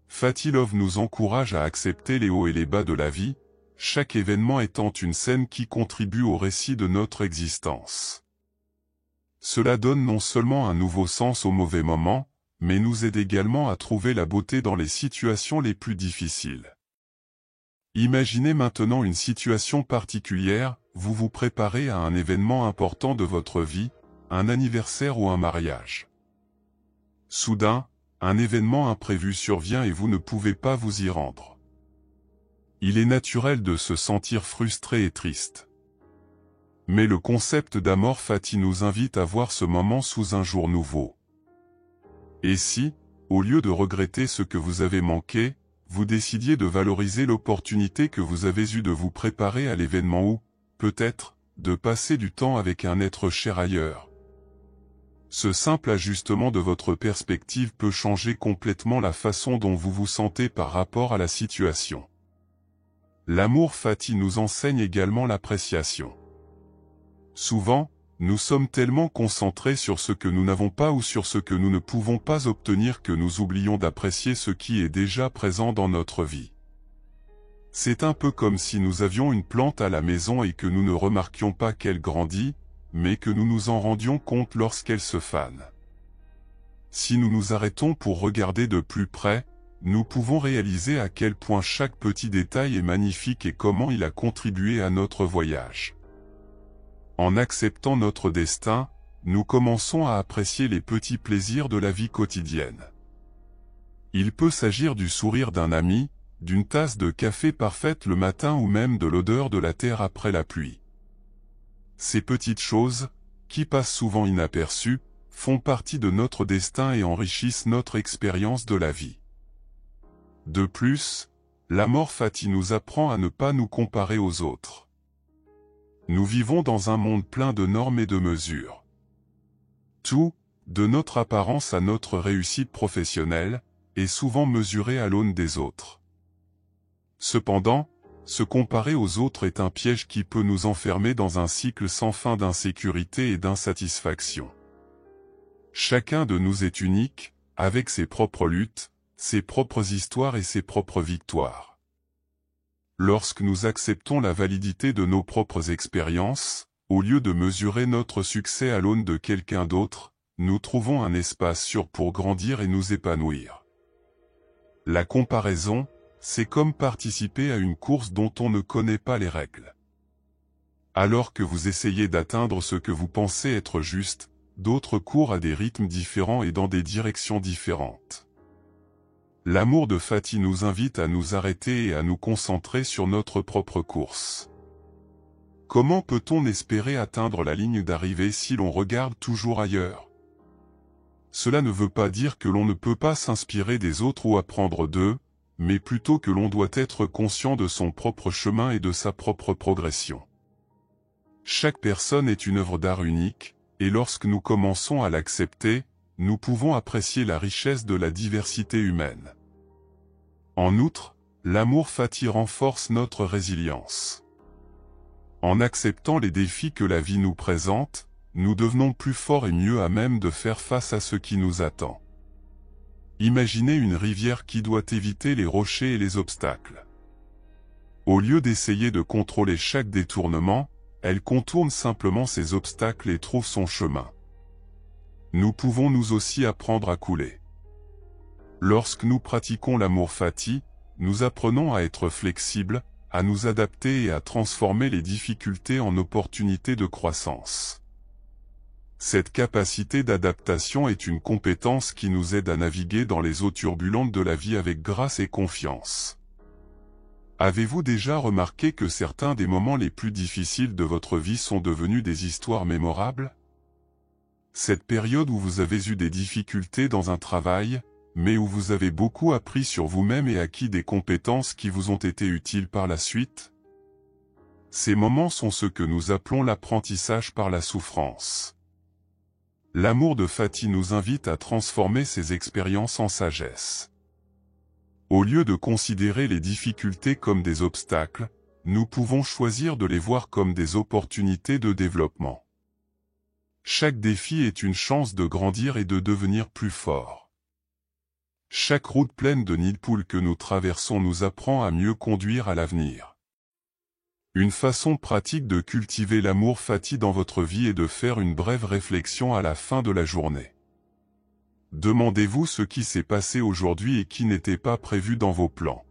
Fatilov nous encourage à accepter les hauts et les bas de la vie, chaque événement étant une scène qui contribue au récit de notre existence. Cela donne non seulement un nouveau sens aux mauvais moments, mais nous aide également à trouver la beauté dans les situations les plus difficiles. Imaginez maintenant une situation particulière, vous vous préparez à un événement important de votre vie, un anniversaire ou un mariage. Soudain, un événement imprévu survient et vous ne pouvez pas vous y rendre. Il est naturel de se sentir frustré et triste. Mais le concept d'Amor Fati nous invite à voir ce moment sous un jour nouveau. Et si, au lieu de regretter ce que vous avez manqué, vous décidiez de valoriser l'opportunité que vous avez eue de vous préparer à l'événement ou, peut-être, de passer du temps avec un être cher ailleurs. Ce simple ajustement de votre perspective peut changer complètement la façon dont vous vous sentez par rapport à la situation. L'amour Fati nous enseigne également l'appréciation. Souvent, nous sommes tellement concentrés sur ce que nous n'avons pas ou sur ce que nous ne pouvons pas obtenir que nous oublions d'apprécier ce qui est déjà présent dans notre vie. C'est un peu comme si nous avions une plante à la maison et que nous ne remarquions pas qu'elle grandit, mais que nous nous en rendions compte lorsqu'elle se fane. Si nous nous arrêtons pour regarder de plus près, nous pouvons réaliser à quel point chaque petit détail est magnifique et comment il a contribué à notre voyage. En acceptant notre destin, nous commençons à apprécier les petits plaisirs de la vie quotidienne. Il peut s'agir du sourire d'un ami, d'une tasse de café parfaite le matin ou même de l'odeur de la terre après la pluie. Ces petites choses, qui passent souvent inaperçues, font partie de notre destin et enrichissent notre expérience de la vie. De plus, l'Amor Fati nous apprend à ne pas nous comparer aux autres. Nous vivons dans un monde plein de normes et de mesures. Tout, de notre apparence à notre réussite professionnelle, est souvent mesuré à l'aune des autres. Cependant, se comparer aux autres est un piège qui peut nous enfermer dans un cycle sans fin d'insécurité et d'insatisfaction. Chacun de nous est unique, avec ses propres luttes, ses propres histoires et ses propres victoires. Lorsque nous acceptons la validité de nos propres expériences, au lieu de mesurer notre succès à l'aune de quelqu'un d'autre, nous trouvons un espace sûr pour grandir et nous épanouir. La comparaison, c'est comme participer à une course dont on ne connaît pas les règles. Alors que vous essayez d'atteindre ce que vous pensez être juste, d'autres courent à des rythmes différents et dans des directions différentes. L'amour de Fati nous invite à nous arrêter et à nous concentrer sur notre propre course. Comment peut-on espérer atteindre la ligne d'arrivée si l'on regarde toujours ailleurs? Cela ne veut pas dire que l'on ne peut pas s'inspirer des autres ou apprendre d'eux, mais plutôt que l'on doit être conscient de son propre chemin et de sa propre progression. Chaque personne est une œuvre d'art unique, et lorsque nous commençons à l'accepter, nous pouvons apprécier la richesse de la diversité humaine. En outre, l'amour Fati renforce notre résilience. En acceptant les défis que la vie nous présente, nous devenons plus forts et mieux à même de faire face à ce qui nous attend. Imaginez une rivière qui doit éviter les rochers et les obstacles. Au lieu d'essayer de contrôler chaque détournement, elle contourne simplement ces obstacles et trouve son chemin. Nous pouvons nous aussi apprendre à couler. Lorsque nous pratiquons l'amour Fati, nous apprenons à être flexibles, à nous adapter et à transformer les difficultés en opportunités de croissance. Cette capacité d'adaptation est une compétence qui nous aide à naviguer dans les eaux turbulentes de la vie avec grâce et confiance. Avez-vous déjà remarqué que certains des moments les plus difficiles de votre vie sont devenus des histoires mémorables? Cette période où vous avez eu des difficultés dans un travail, mais où vous avez beaucoup appris sur vous-même et acquis des compétences qui vous ont été utiles par la suite, Ces moments sont ce que nous appelons l'apprentissage par la souffrance. L'amour de Fatih nous invite à transformer ces expériences en sagesse. Au lieu de considérer les difficultés comme des obstacles, nous pouvons choisir de les voir comme des opportunités de développement. Chaque défi est une chance de grandir et de devenir plus fort. Chaque route pleine de nids de poules que nous traversons nous apprend à mieux conduire à l'avenir. Une façon pratique de cultiver l'amour Fatih dans votre vie est de faire une brève réflexion à la fin de la journée. Demandez-vous ce qui s'est passé aujourd'hui et qui n'était pas prévu dans vos plans.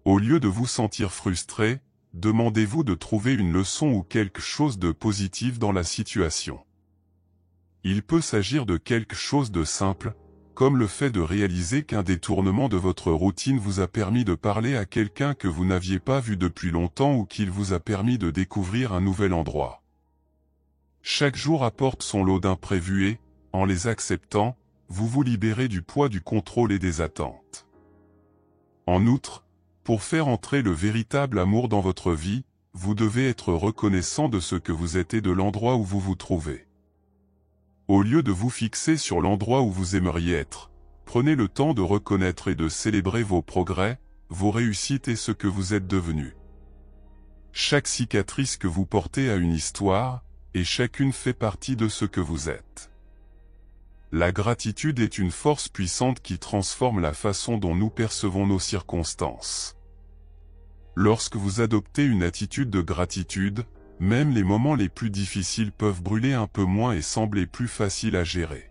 Au lieu de vous sentir frustré, demandez-vous de trouver une leçon ou quelque chose de positif dans la situation. Il peut s'agir de quelque chose de simple, comme le fait de réaliser qu'un détournement de votre routine vous a permis de parler à quelqu'un que vous n'aviez pas vu depuis longtemps ou qu'il vous a permis de découvrir un nouvel endroit. Chaque jour apporte son lot d'imprévus et, en les acceptant, vous vous libérez du poids du contrôle et des attentes. En outre, pour faire entrer le véritable amour dans votre vie, vous devez être reconnaissant de ce que vous êtes et de l'endroit où vous vous trouvez. Au lieu de vous fixer sur l'endroit où vous aimeriez être, prenez le temps de reconnaître et de célébrer vos progrès, vos réussites et ce que vous êtes devenu. Chaque cicatrice que vous portez a une histoire, et chacune fait partie de ce que vous êtes. La gratitude est une force puissante qui transforme la façon dont nous percevons nos circonstances. Lorsque vous adoptez une attitude de gratitude, même les moments les plus difficiles peuvent brûler un peu moins et sembler plus faciles à gérer.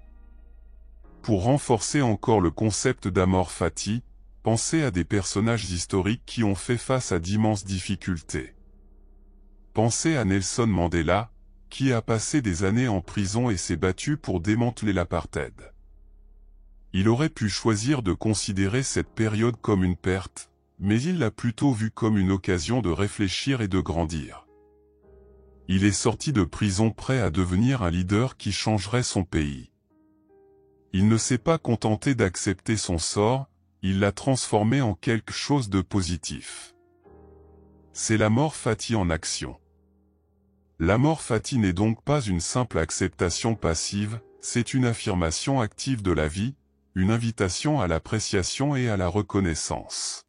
Pour renforcer encore le concept d'amour Fatih, pensez à des personnages historiques qui ont fait face à d'immenses difficultés. Pensez à Nelson Mandela, qui a passé des années en prison et s'est battu pour démanteler l'apartheid. Il aurait pu choisir de considérer cette période comme une perte, mais il l'a plutôt vue comme une occasion de réfléchir et de grandir. Il est sorti de prison prêt à devenir un leader qui changerait son pays. Il ne s'est pas contenté d'accepter son sort, il l'a transformé en quelque chose de positif. C'est l'amour Fatih en action. L'amour Fatih n'est donc pas une simple acceptation passive, c'est une affirmation active de la vie, une invitation à l'appréciation et à la reconnaissance.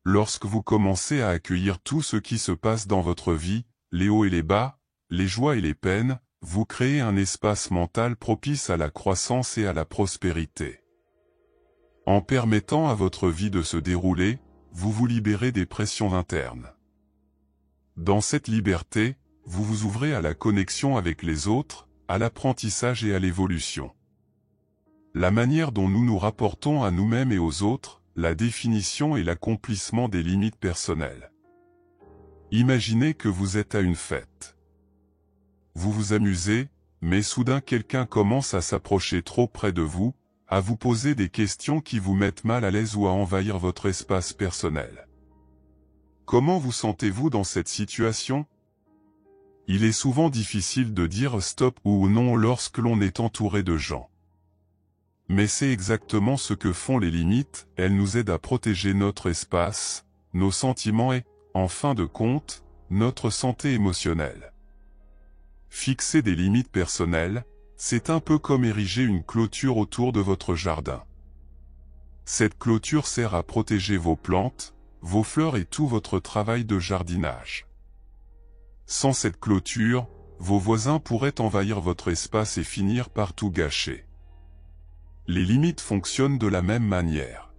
Lorsque vous commencez à accueillir tout ce qui se passe dans votre vie, les hauts et les bas, les joies et les peines, vous créez un espace mental propice à la croissance et à la prospérité. En permettant à votre vie de se dérouler, vous vous libérez des pressions internes. Dans cette liberté, vous vous ouvrez à la connexion avec les autres, à l'apprentissage et à l'évolution. La manière dont nous nous rapportons à nous-mêmes et aux autres, la définition et l'accomplissement des limites personnelles. Imaginez que vous êtes à une fête. Vous vous amusez, mais soudain quelqu'un commence à s'approcher trop près de vous, à vous poser des questions qui vous mettent mal à l'aise ou à envahir votre espace personnel. Comment vous sentez-vous dans cette situation ? Il est souvent difficile de dire stop ou non lorsque l'on est entouré de gens. Mais c'est exactement ce que font les limites, elles nous aident à protéger notre espace, nos sentiments et, en fin de compte, notre santé émotionnelle. Fixer des limites personnelles, c'est un peu comme ériger une clôture autour de votre jardin. Cette clôture sert à protéger vos plantes, vos fleurs et tout votre travail de jardinage. Sans cette clôture, vos voisins pourraient envahir votre espace et finir par tout gâcher. Les limites fonctionnent de la même manière.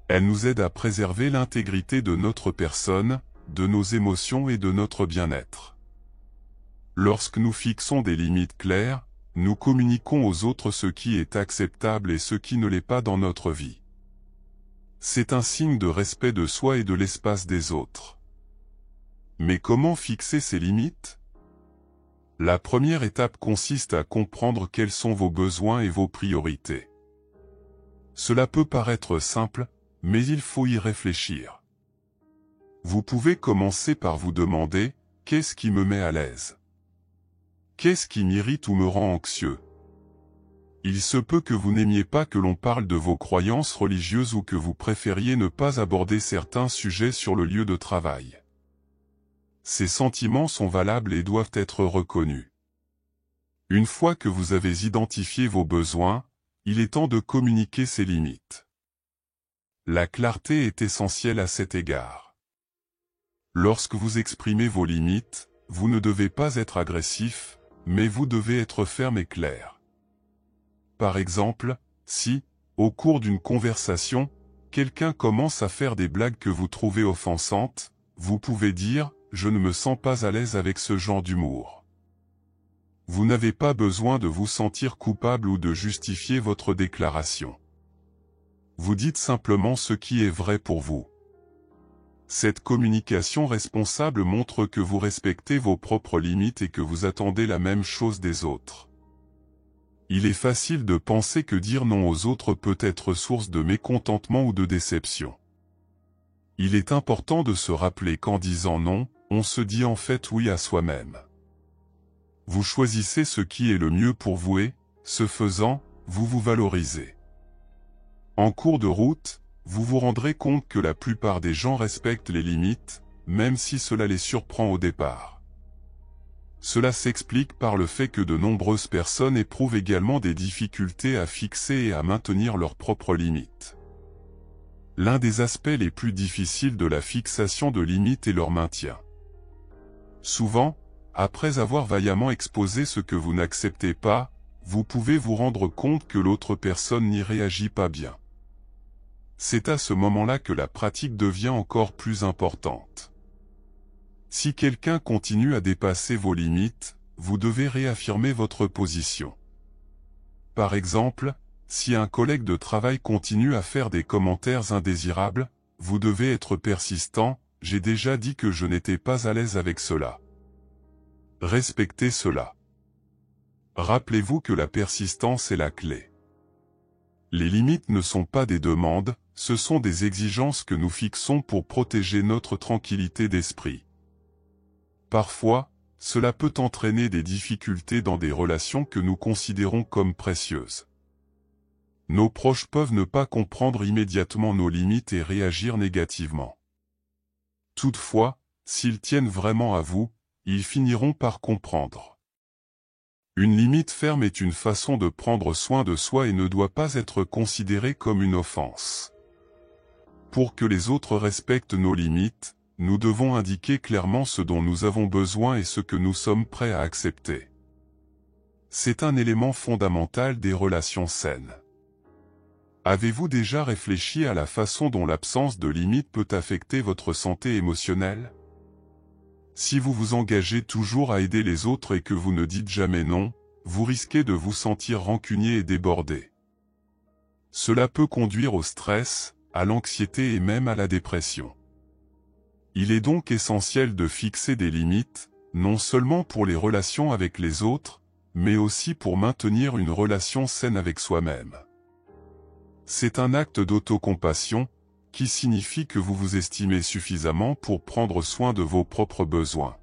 Elles nous aident à préserver l'intégrité de notre personne, de nos émotions et de notre bien-être. Lorsque nous fixons des limites claires, nous communiquons aux autres ce qui est acceptable et ce qui ne l'est pas dans notre vie. C'est un signe de respect de soi et de l'espace des autres. Mais comment fixer ces limites ? La première étape consiste à comprendre quels sont vos besoins et vos priorités. Cela peut paraître simple, mais il faut y réfléchir. Vous pouvez commencer par vous demander, qu'est-ce qui me met à l'aise ? Qu'est-ce qui m'irrite ou me rend anxieux ? Il se peut que vous n'aimiez pas que l'on parle de vos croyances religieuses ou que vous préfériez ne pas aborder certains sujets sur le lieu de travail. Ces sentiments sont valables et doivent être reconnus. Une fois que vous avez identifié vos besoins, il est temps de communiquer ces limites. La clarté est essentielle à cet égard. Lorsque vous exprimez vos limites, vous ne devez pas être agressif, mais vous devez être ferme et clair. Par exemple, si, au cours d'une conversation, quelqu'un commence à faire des blagues que vous trouvez offensantes, vous pouvez dire « Je ne me sens pas à l'aise avec ce genre d'humour ». Vous n'avez pas besoin de vous sentir coupable ou de justifier votre déclaration. Vous dites simplement ce qui est vrai pour vous. Cette communication responsable montre que vous respectez vos propres limites et que vous attendez la même chose des autres. Il est facile de penser que dire non aux autres peut être source de mécontentement ou de déception. Il est important de se rappeler qu'en disant non, on se dit en fait oui à soi-même. Vous choisissez ce qui est le mieux pour vous et, ce faisant, vous vous valorisez. En cours de route, vous vous rendrez compte que la plupart des gens respectent les limites, même si cela les surprend au départ. Cela s'explique par le fait que de nombreuses personnes éprouvent également des difficultés à fixer et à maintenir leurs propres limites. L'un des aspects les plus difficiles de la fixation de limites est leur maintien. Souvent, après avoir vaillamment exposé ce que vous n'acceptez pas, vous pouvez vous rendre compte que l'autre personne n'y réagit pas bien. C'est à ce moment-là que la pratique devient encore plus importante. Si quelqu'un continue à dépasser vos limites, vous devez réaffirmer votre position. Par exemple, si un collègue de travail continue à faire des commentaires indésirables, vous devez être persistant, « J'ai déjà dit que je n'étais pas à l'aise avec cela. » Respectez cela. Rappelez-vous que la persistance est la clé. Les limites ne sont pas des demandes, ce sont des exigences que nous fixons pour protéger notre tranquillité d'esprit. Parfois, cela peut entraîner des difficultés dans des relations que nous considérons comme précieuses. Nos proches peuvent ne pas comprendre immédiatement nos limites et réagir négativement. Toutefois, s'ils tiennent vraiment à vous, ils finiront par comprendre. Une limite ferme est une façon de prendre soin de soi et ne doit pas être considérée comme une offense. Pour que les autres respectent nos limites, nous devons indiquer clairement ce dont nous avons besoin et ce que nous sommes prêts à accepter. C'est un élément fondamental des relations saines. Avez-vous déjà réfléchi à la façon dont l'absence de limites peut affecter votre santé émotionnelle ? Si vous vous engagez toujours à aider les autres et que vous ne dites jamais non, vous risquez de vous sentir rancunier et débordé. Cela peut conduire au stress, à l'anxiété et même à la dépression. Il est donc essentiel de fixer des limites, non seulement pour les relations avec les autres, mais aussi pour maintenir une relation saine avec soi-même. C'est un acte d'autocompassion, qui signifie que vous vous estimez suffisamment pour prendre soin de vos propres besoins.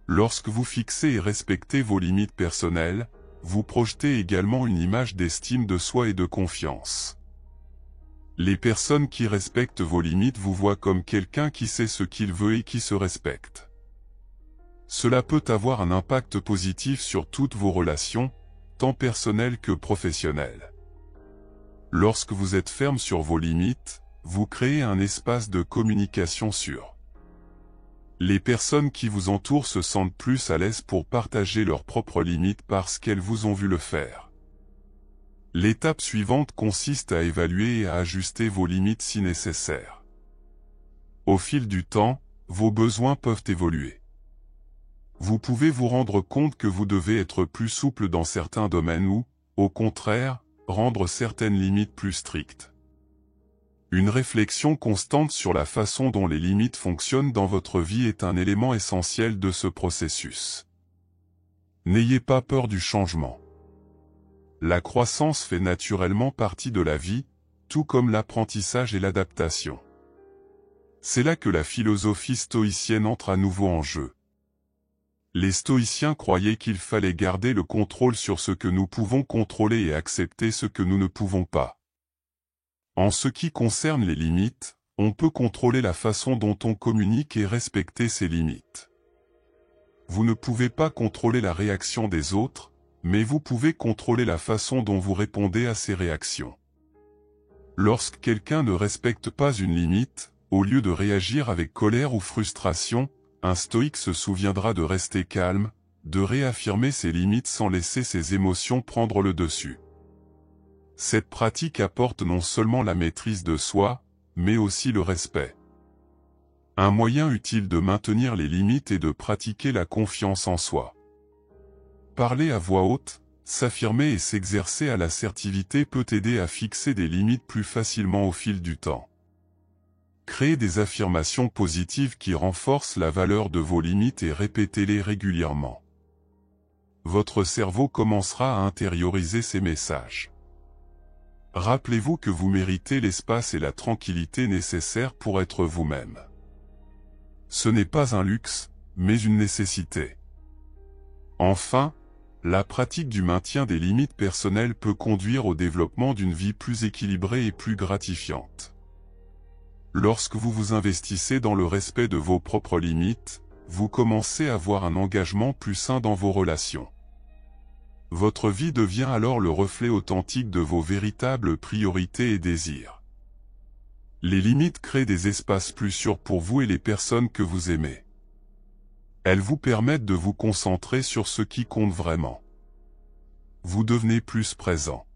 Lorsque vous fixez et respectez vos limites personnelles, vous projetez également une image d'estime de soi et de confiance. Les personnes qui respectent vos limites vous voient comme quelqu'un qui sait ce qu'il veut et qui se respecte. Cela peut avoir un impact positif sur toutes vos relations, tant personnelles que professionnelles. Lorsque vous êtes ferme sur vos limites, vous créez un espace de communication sûr. Les personnes qui vous entourent se sentent plus à l'aise pour partager leurs propres limites parce qu'elles vous ont vu le faire. L'étape suivante consiste à évaluer et à ajuster vos limites si nécessaire. Au fil du temps, vos besoins peuvent évoluer. Vous pouvez vous rendre compte que vous devez être plus souple dans certains domaines ou, au contraire, rendre certaines limites plus strictes. Une réflexion constante sur la façon dont les limites fonctionnent dans votre vie est un élément essentiel de ce processus. N'ayez pas peur du changement. La croissance fait naturellement partie de la vie, tout comme l'apprentissage et l'adaptation. C'est là que la philosophie stoïcienne entre à nouveau en jeu. Les stoïciens croyaient qu'il fallait garder le contrôle sur ce que nous pouvons contrôler et accepter ce que nous ne pouvons pas. En ce qui concerne les limites, On peut contrôler la façon dont on communique et respecter ses limites. Vous ne pouvez pas contrôler la réaction des autres, mais vous pouvez contrôler la façon dont vous répondez à ces réactions. Lorsque quelqu'un ne respecte pas une limite, au lieu de réagir avec colère ou frustration, un stoïque se souviendra de rester calme, de réaffirmer ses limites sans laisser ses émotions prendre le dessus. Cette pratique apporte non seulement la maîtrise de soi, mais aussi le respect. Un moyen utile de maintenir les limites est de pratiquer la confiance en soi. Parler à voix haute, s'affirmer et s'exercer à l'assertivité peut aider à fixer des limites plus facilement au fil du temps. Créez des affirmations positives qui renforcent la valeur de vos limites et répétez-les régulièrement. Votre cerveau commencera à intérioriser ces messages. Rappelez-vous que vous méritez l'espace et la tranquillité nécessaires pour être vous-même. Ce n'est pas un luxe, mais une nécessité. Enfin, la pratique du maintien des limites personnelles peut conduire au développement d'une vie plus équilibrée et plus gratifiante. Lorsque vous vous investissez dans le respect de vos propres limites, vous commencez à avoir un engagement plus sain dans vos relations. Votre vie devient alors le reflet authentique de vos véritables priorités et désirs. Les limites créent des espaces plus sûrs pour vous et les personnes que vous aimez. Elles vous permettent de vous concentrer sur ce qui compte vraiment. Vous devenez plus présent.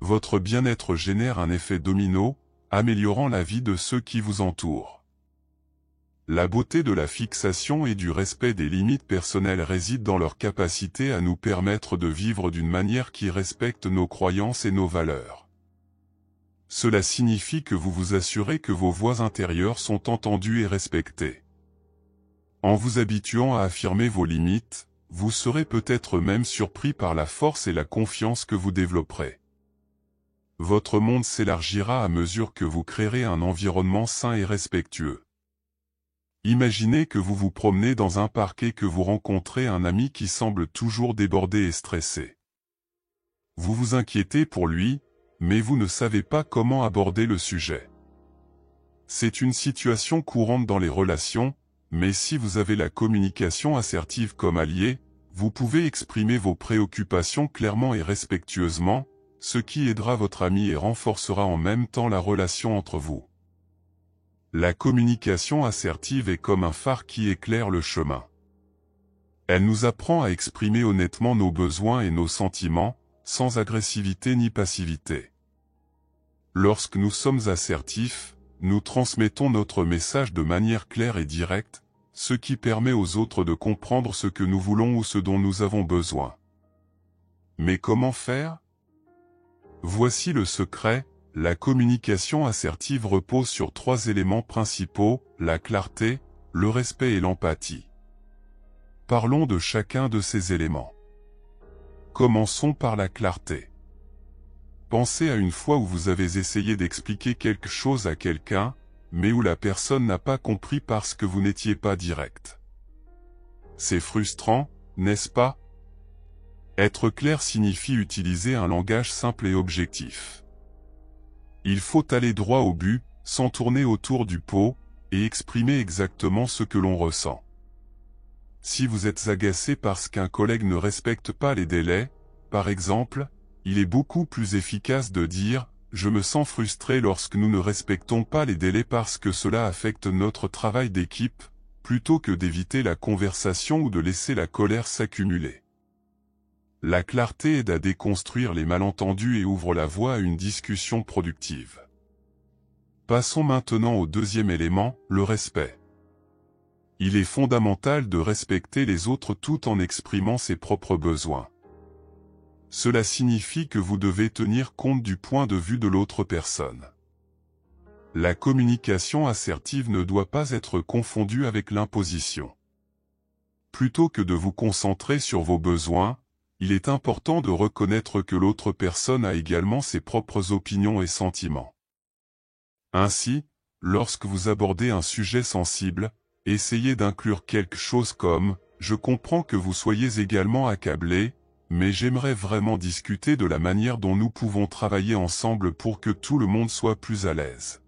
Votre bien-être génère un effet domino, améliorant la vie de ceux qui vous entourent. La beauté de la fixation et du respect des limites personnelles réside dans leur capacité à nous permettre de vivre d'une manière qui respecte nos croyances et nos valeurs. Cela signifie que vous vous assurez que vos voix intérieures sont entendues et respectées. En vous habituant à affirmer vos limites, vous serez peut-être même surpris par la force et la confiance que vous développerez. Votre monde s'élargira à mesure que vous créerez un environnement sain et respectueux. Imaginez que vous vous promenez dans un parc et que vous rencontrez un ami qui semble toujours débordé et stressé. Vous vous inquiétez pour lui, mais vous ne savez pas comment aborder le sujet. C'est une situation courante dans les relations, mais si vous avez la communication assertive comme allié, vous pouvez exprimer vos préoccupations clairement et respectueusement, ce qui aidera votre ami et renforcera en même temps la relation entre vous. La communication assertive est comme un phare qui éclaire le chemin. Elle nous apprend à exprimer honnêtement nos besoins et nos sentiments, sans agressivité ni passivité. Lorsque nous sommes assertifs, nous transmettons notre message de manière claire et directe, ce qui permet aux autres de comprendre ce que nous voulons ou ce dont nous avons besoin. Mais comment faire? Voici le secret. La communication assertive repose sur 3 éléments principaux, la clarté, le respect et l'empathie. Parlons de chacun de ces éléments. Commençons par la clarté. Pensez à une fois où vous avez essayé d'expliquer quelque chose à quelqu'un, mais où la personne n'a pas compris parce que vous n'étiez pas direct. C'est frustrant, n'est-ce pas? Être clair signifie utiliser un langage simple et objectif. Il faut aller droit au but, sans tourner autour du pot, et exprimer exactement ce que l'on ressent. Si vous êtes agacé parce qu'un collègue ne respecte pas les délais, par exemple, il est beaucoup plus efficace de dire « Je me sens frustré lorsque nous ne respectons pas les délais parce que cela affecte notre travail d'équipe », plutôt que d'éviter la conversation ou de laisser la colère s'accumuler. La clarté aide à déconstruire les malentendus et ouvre la voie à une discussion productive. Passons maintenant au deuxième élément, le respect. Il est fondamental de respecter les autres tout en exprimant ses propres besoins. Cela signifie que vous devez tenir compte du point de vue de l'autre personne. La communication assertive ne doit pas être confondue avec l'imposition. Plutôt que de vous concentrer sur vos besoins, il est important de reconnaître que l'autre personne a également ses propres opinions et sentiments. Ainsi, lorsque vous abordez un sujet sensible, essayez d'inclure quelque chose comme « Je comprends que vous soyez également accablé, mais j'aimerais vraiment discuter de la manière dont nous pouvons travailler ensemble pour que tout le monde soit plus à l'aise. »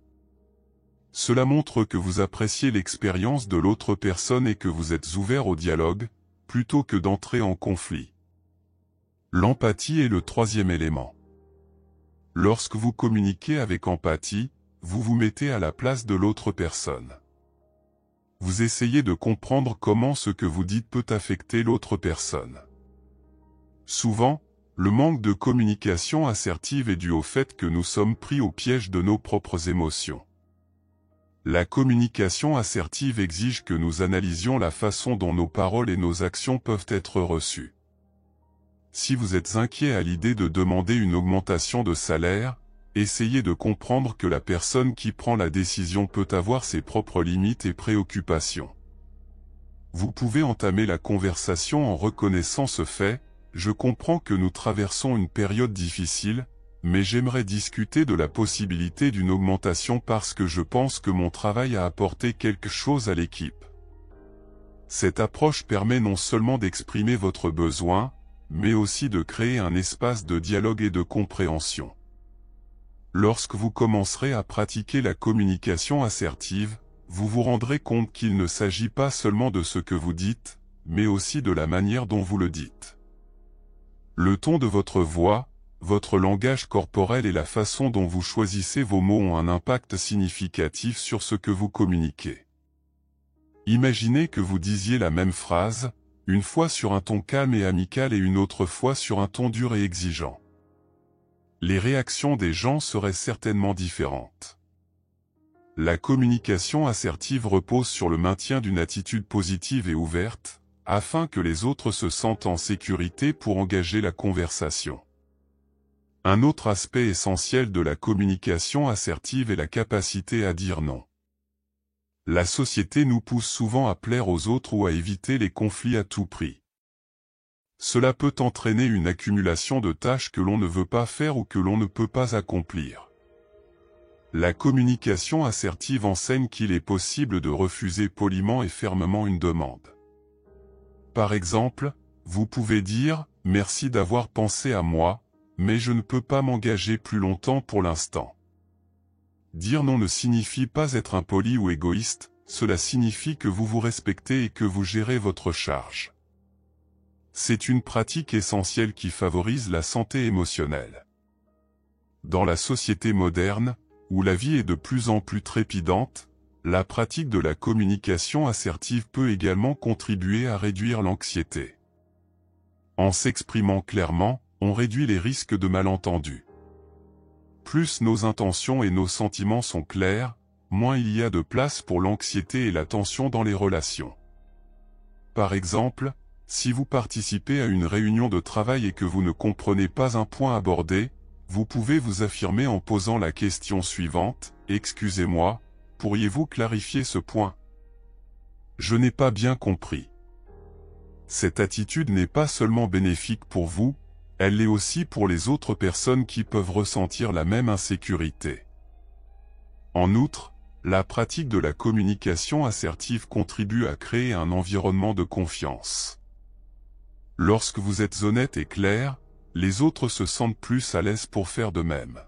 Cela montre que vous appréciez l'expérience de l'autre personne et que vous êtes ouvert au dialogue, plutôt que d'entrer en conflit. L'empathie est le troisième élément. Lorsque vous communiquez avec empathie, vous vous mettez à la place de l'autre personne. Vous essayez de comprendre comment ce que vous dites peut affecter l'autre personne. Souvent, le manque de communication assertive est dû au fait que nous sommes pris au piège de nos propres émotions. La communication assertive exige que nous analysions la façon dont nos paroles et nos actions peuvent être reçues. Si vous êtes inquiet à l'idée de demander une augmentation de salaire, essayez de comprendre que la personne qui prend la décision peut avoir ses propres limites et préoccupations. Vous pouvez entamer la conversation en reconnaissant ce fait: je comprends que nous traversons une période difficile, mais j'aimerais discuter de la possibilité d'une augmentation parce que je pense que mon travail a apporté quelque chose à l'équipe. Cette approche permet non seulement d'exprimer votre besoin, mais aussi de créer un espace de dialogue et de compréhension. Lorsque vous commencerez à pratiquer la communication assertive, vous vous rendrez compte qu'il ne s'agit pas seulement de ce que vous dites, mais aussi de la manière dont vous le dites. Le ton de votre voix, votre langage corporel et la façon dont vous choisissez vos mots ont un impact significatif sur ce que vous communiquez. Imaginez que vous disiez la même phrase, une fois sur un ton calme et amical et une autre fois sur un ton dur et exigeant. Les réactions des gens seraient certainement différentes. La communication assertive repose sur le maintien d'une attitude positive et ouverte, afin que les autres se sentent en sécurité pour engager la conversation. Un autre aspect essentiel de la communication assertive est la capacité à dire non. La société nous pousse souvent à plaire aux autres ou à éviter les conflits à tout prix. Cela peut entraîner une accumulation de tâches que l'on ne veut pas faire ou que l'on ne peut pas accomplir. La communication assertive enseigne qu'il est possible de refuser poliment et fermement une demande. Par exemple, vous pouvez dire « Merci d'avoir pensé à moi, mais je ne peux pas m'engager plus longtemps pour l'instant ». Dire non ne signifie pas être impoli ou égoïste, cela signifie que vous vous respectez et que vous gérez votre charge. C'est une pratique essentielle qui favorise la santé émotionnelle. Dans la société moderne, où la vie est de plus en plus trépidante, la pratique de la communication assertive peut également contribuer à réduire l'anxiété. En s'exprimant clairement, on réduit les risques de malentendus. Plus nos intentions et nos sentiments sont clairs, moins il y a de place pour l'anxiété et la tension dans les relations. Par exemple, si vous participez à une réunion de travail et que vous ne comprenez pas un point abordé, vous pouvez vous affirmer en posant la question suivante: « Excusez-moi, pourriez-vous clarifier ce point? Je n'ai pas bien compris. » Cette attitude n'est pas seulement bénéfique pour vous, elle l'est aussi pour les autres personnes qui peuvent ressentir la même insécurité. En outre, la pratique de la communication assertive contribue à créer un environnement de confiance. Lorsque vous êtes honnête et clair, les autres se sentent plus à l'aise pour faire de même.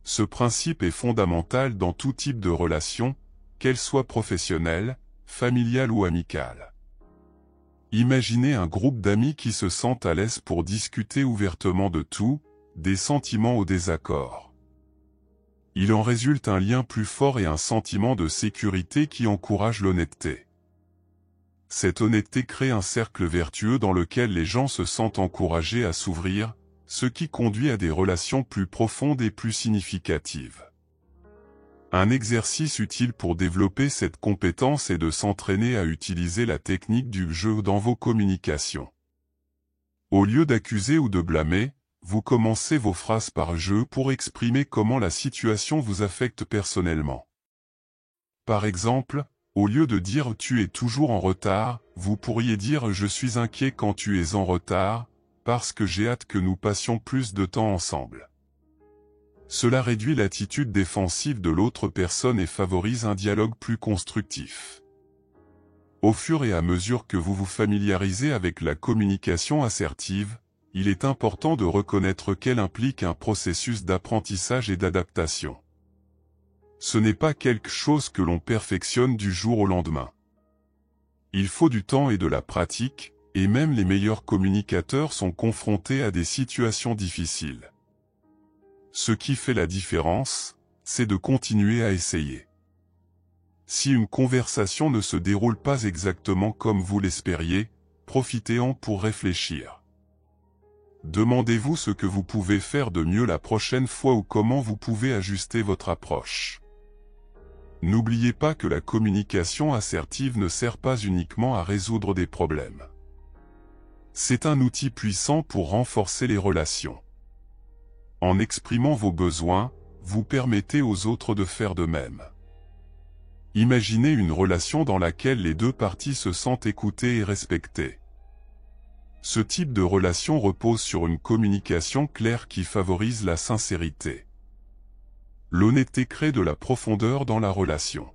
Ce principe est fondamental dans tout type de relation, qu'elle soit professionnelle, familiale ou amicale. Imaginez un groupe d'amis qui se sentent à l'aise pour discuter ouvertement de tout, des sentiments au désaccord. Il en résulte un lien plus fort et un sentiment de sécurité qui encourage l'honnêteté. Cette honnêteté crée un cercle vertueux dans lequel les gens se sentent encouragés à s'ouvrir, ce qui conduit à des relations plus profondes et plus significatives. Un exercice utile pour développer cette compétence est de s'entraîner à utiliser la technique du jeu dans vos communications. Au lieu d'accuser ou de blâmer, vous commencez vos phrases par jeu pour exprimer comment la situation vous affecte personnellement. Par exemple, au lieu de dire « tu es toujours en retard », vous pourriez dire « je suis inquiet quand tu es en retard, parce que j'ai hâte que nous passions plus de temps ensemble ». Cela réduit l'attitude défensive de l'autre personne et favorise un dialogue plus constructif. Au fur et à mesure que vous vous familiarisez avec la communication assertive, il est important de reconnaître qu'elle implique un processus d'apprentissage et d'adaptation. Ce n'est pas quelque chose que l'on perfectionne du jour au lendemain. Il faut du temps et de la pratique, et même les meilleurs communicateurs sont confrontés à des situations difficiles. Ce qui fait la différence, c'est de continuer à essayer. Si une conversation ne se déroule pas exactement comme vous l'espériez, profitez-en pour réfléchir. Demandez-vous ce que vous pouvez faire de mieux la prochaine fois ou comment vous pouvez ajuster votre approche. N'oubliez pas que la communication assertive ne sert pas uniquement à résoudre des problèmes. C'est un outil puissant pour renforcer les relations. En exprimant vos besoins, vous permettez aux autres de faire de même. Imaginez une relation dans laquelle les deux parties se sentent écoutées et respectées. Ce type de relation repose sur une communication claire qui favorise la sincérité. L'honnêteté crée de la profondeur dans la relation.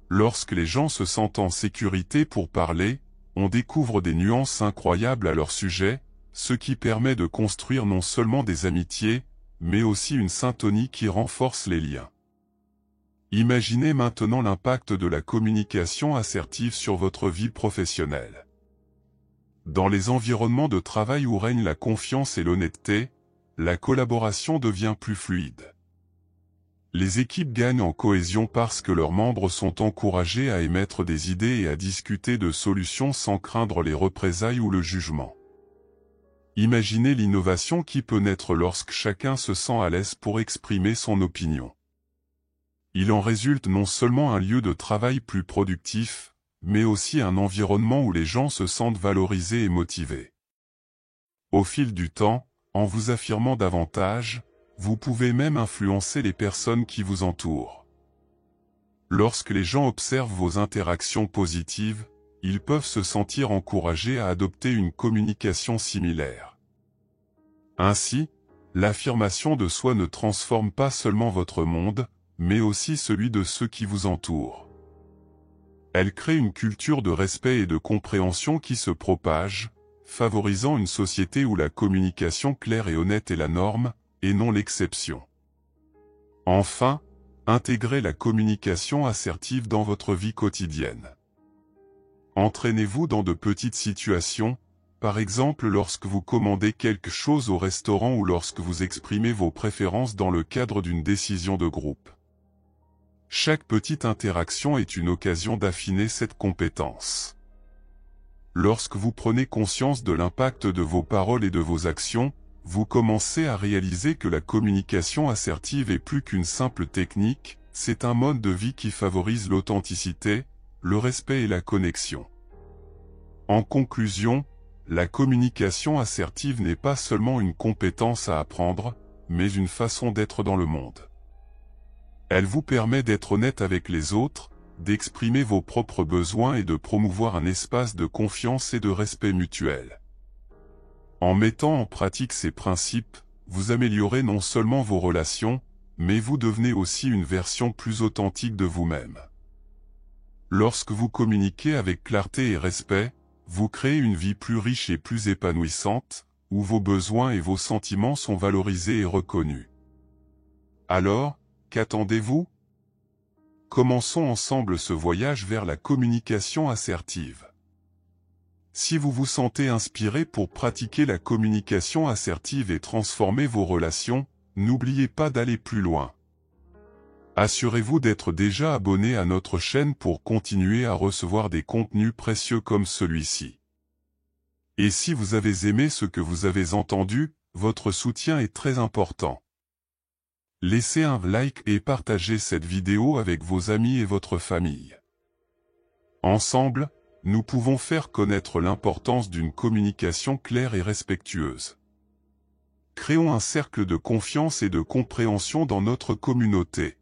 Lorsque les gens se sentent en sécurité pour parler, on découvre des nuances incroyables à leur sujet, ce qui permet de construire non seulement des amitiés, mais aussi une syntonie qui renforce les liens. Imaginez maintenant l'impact de la communication assertive sur votre vie professionnelle. Dans les environnements de travail où règne la confiance et l'honnêteté, la collaboration devient plus fluide. Les équipes gagnent en cohésion parce que leurs membres sont encouragés à émettre des idées et à discuter de solutions sans craindre les représailles ou le jugement. Imaginez l'innovation qui peut naître lorsque chacun se sent à l'aise pour exprimer son opinion. Il en résulte non seulement un lieu de travail plus productif, mais aussi un environnement où les gens se sentent valorisés et motivés. Au fil du temps, en vous affirmant davantage, vous pouvez même influencer les personnes qui vous entourent. Lorsque les gens observent vos interactions positives, ils peuvent se sentir encouragés à adopter une communication similaire. Ainsi, l'affirmation de soi ne transforme pas seulement votre monde, mais aussi celui de ceux qui vous entourent. Elle crée une culture de respect et de compréhension qui se propage, favorisant une société où la communication claire et honnête est la norme, et non l'exception. Enfin, intégrez la communication assertive dans votre vie quotidienne. Entraînez-vous dans de petites situations, par exemple lorsque vous commandez quelque chose au restaurant ou lorsque vous exprimez vos préférences dans le cadre d'une décision de groupe. Chaque petite interaction est une occasion d'affiner cette compétence. Lorsque vous prenez conscience de l'impact de vos paroles et de vos actions, vous commencez à réaliser que la communication assertive est plus qu'une simple technique, c'est un mode de vie qui favorise l'authenticité, le respect et la connexion. En conclusion, la communication assertive n'est pas seulement une compétence à apprendre, mais une façon d'être dans le monde. Elle vous permet d'être honnête avec les autres, d'exprimer vos propres besoins et de promouvoir un espace de confiance et de respect mutuel. En mettant en pratique ces principes, vous améliorez non seulement vos relations, mais vous devenez aussi une version plus authentique de vous-même. Lorsque vous communiquez avec clarté et respect, vous créez une vie plus riche et plus épanouissante, où vos besoins et vos sentiments sont valorisés et reconnus. Alors, qu'attendez-vous? Commençons ensemble ce voyage vers la communication assertive. Si vous vous sentez inspiré pour pratiquer la communication assertive et transformer vos relations, n'oubliez pas d'aller plus loin. Assurez-vous d'être déjà abonné à notre chaîne pour continuer à recevoir des contenus précieux comme celui-ci. Et si vous avez aimé ce que vous avez entendu, votre soutien est très important. Laissez un like et partagez cette vidéo avec vos amis et votre famille. Ensemble, nous pouvons faire connaître l'importance d'une communication claire et respectueuse. Créons un cercle de confiance et de compréhension dans notre communauté.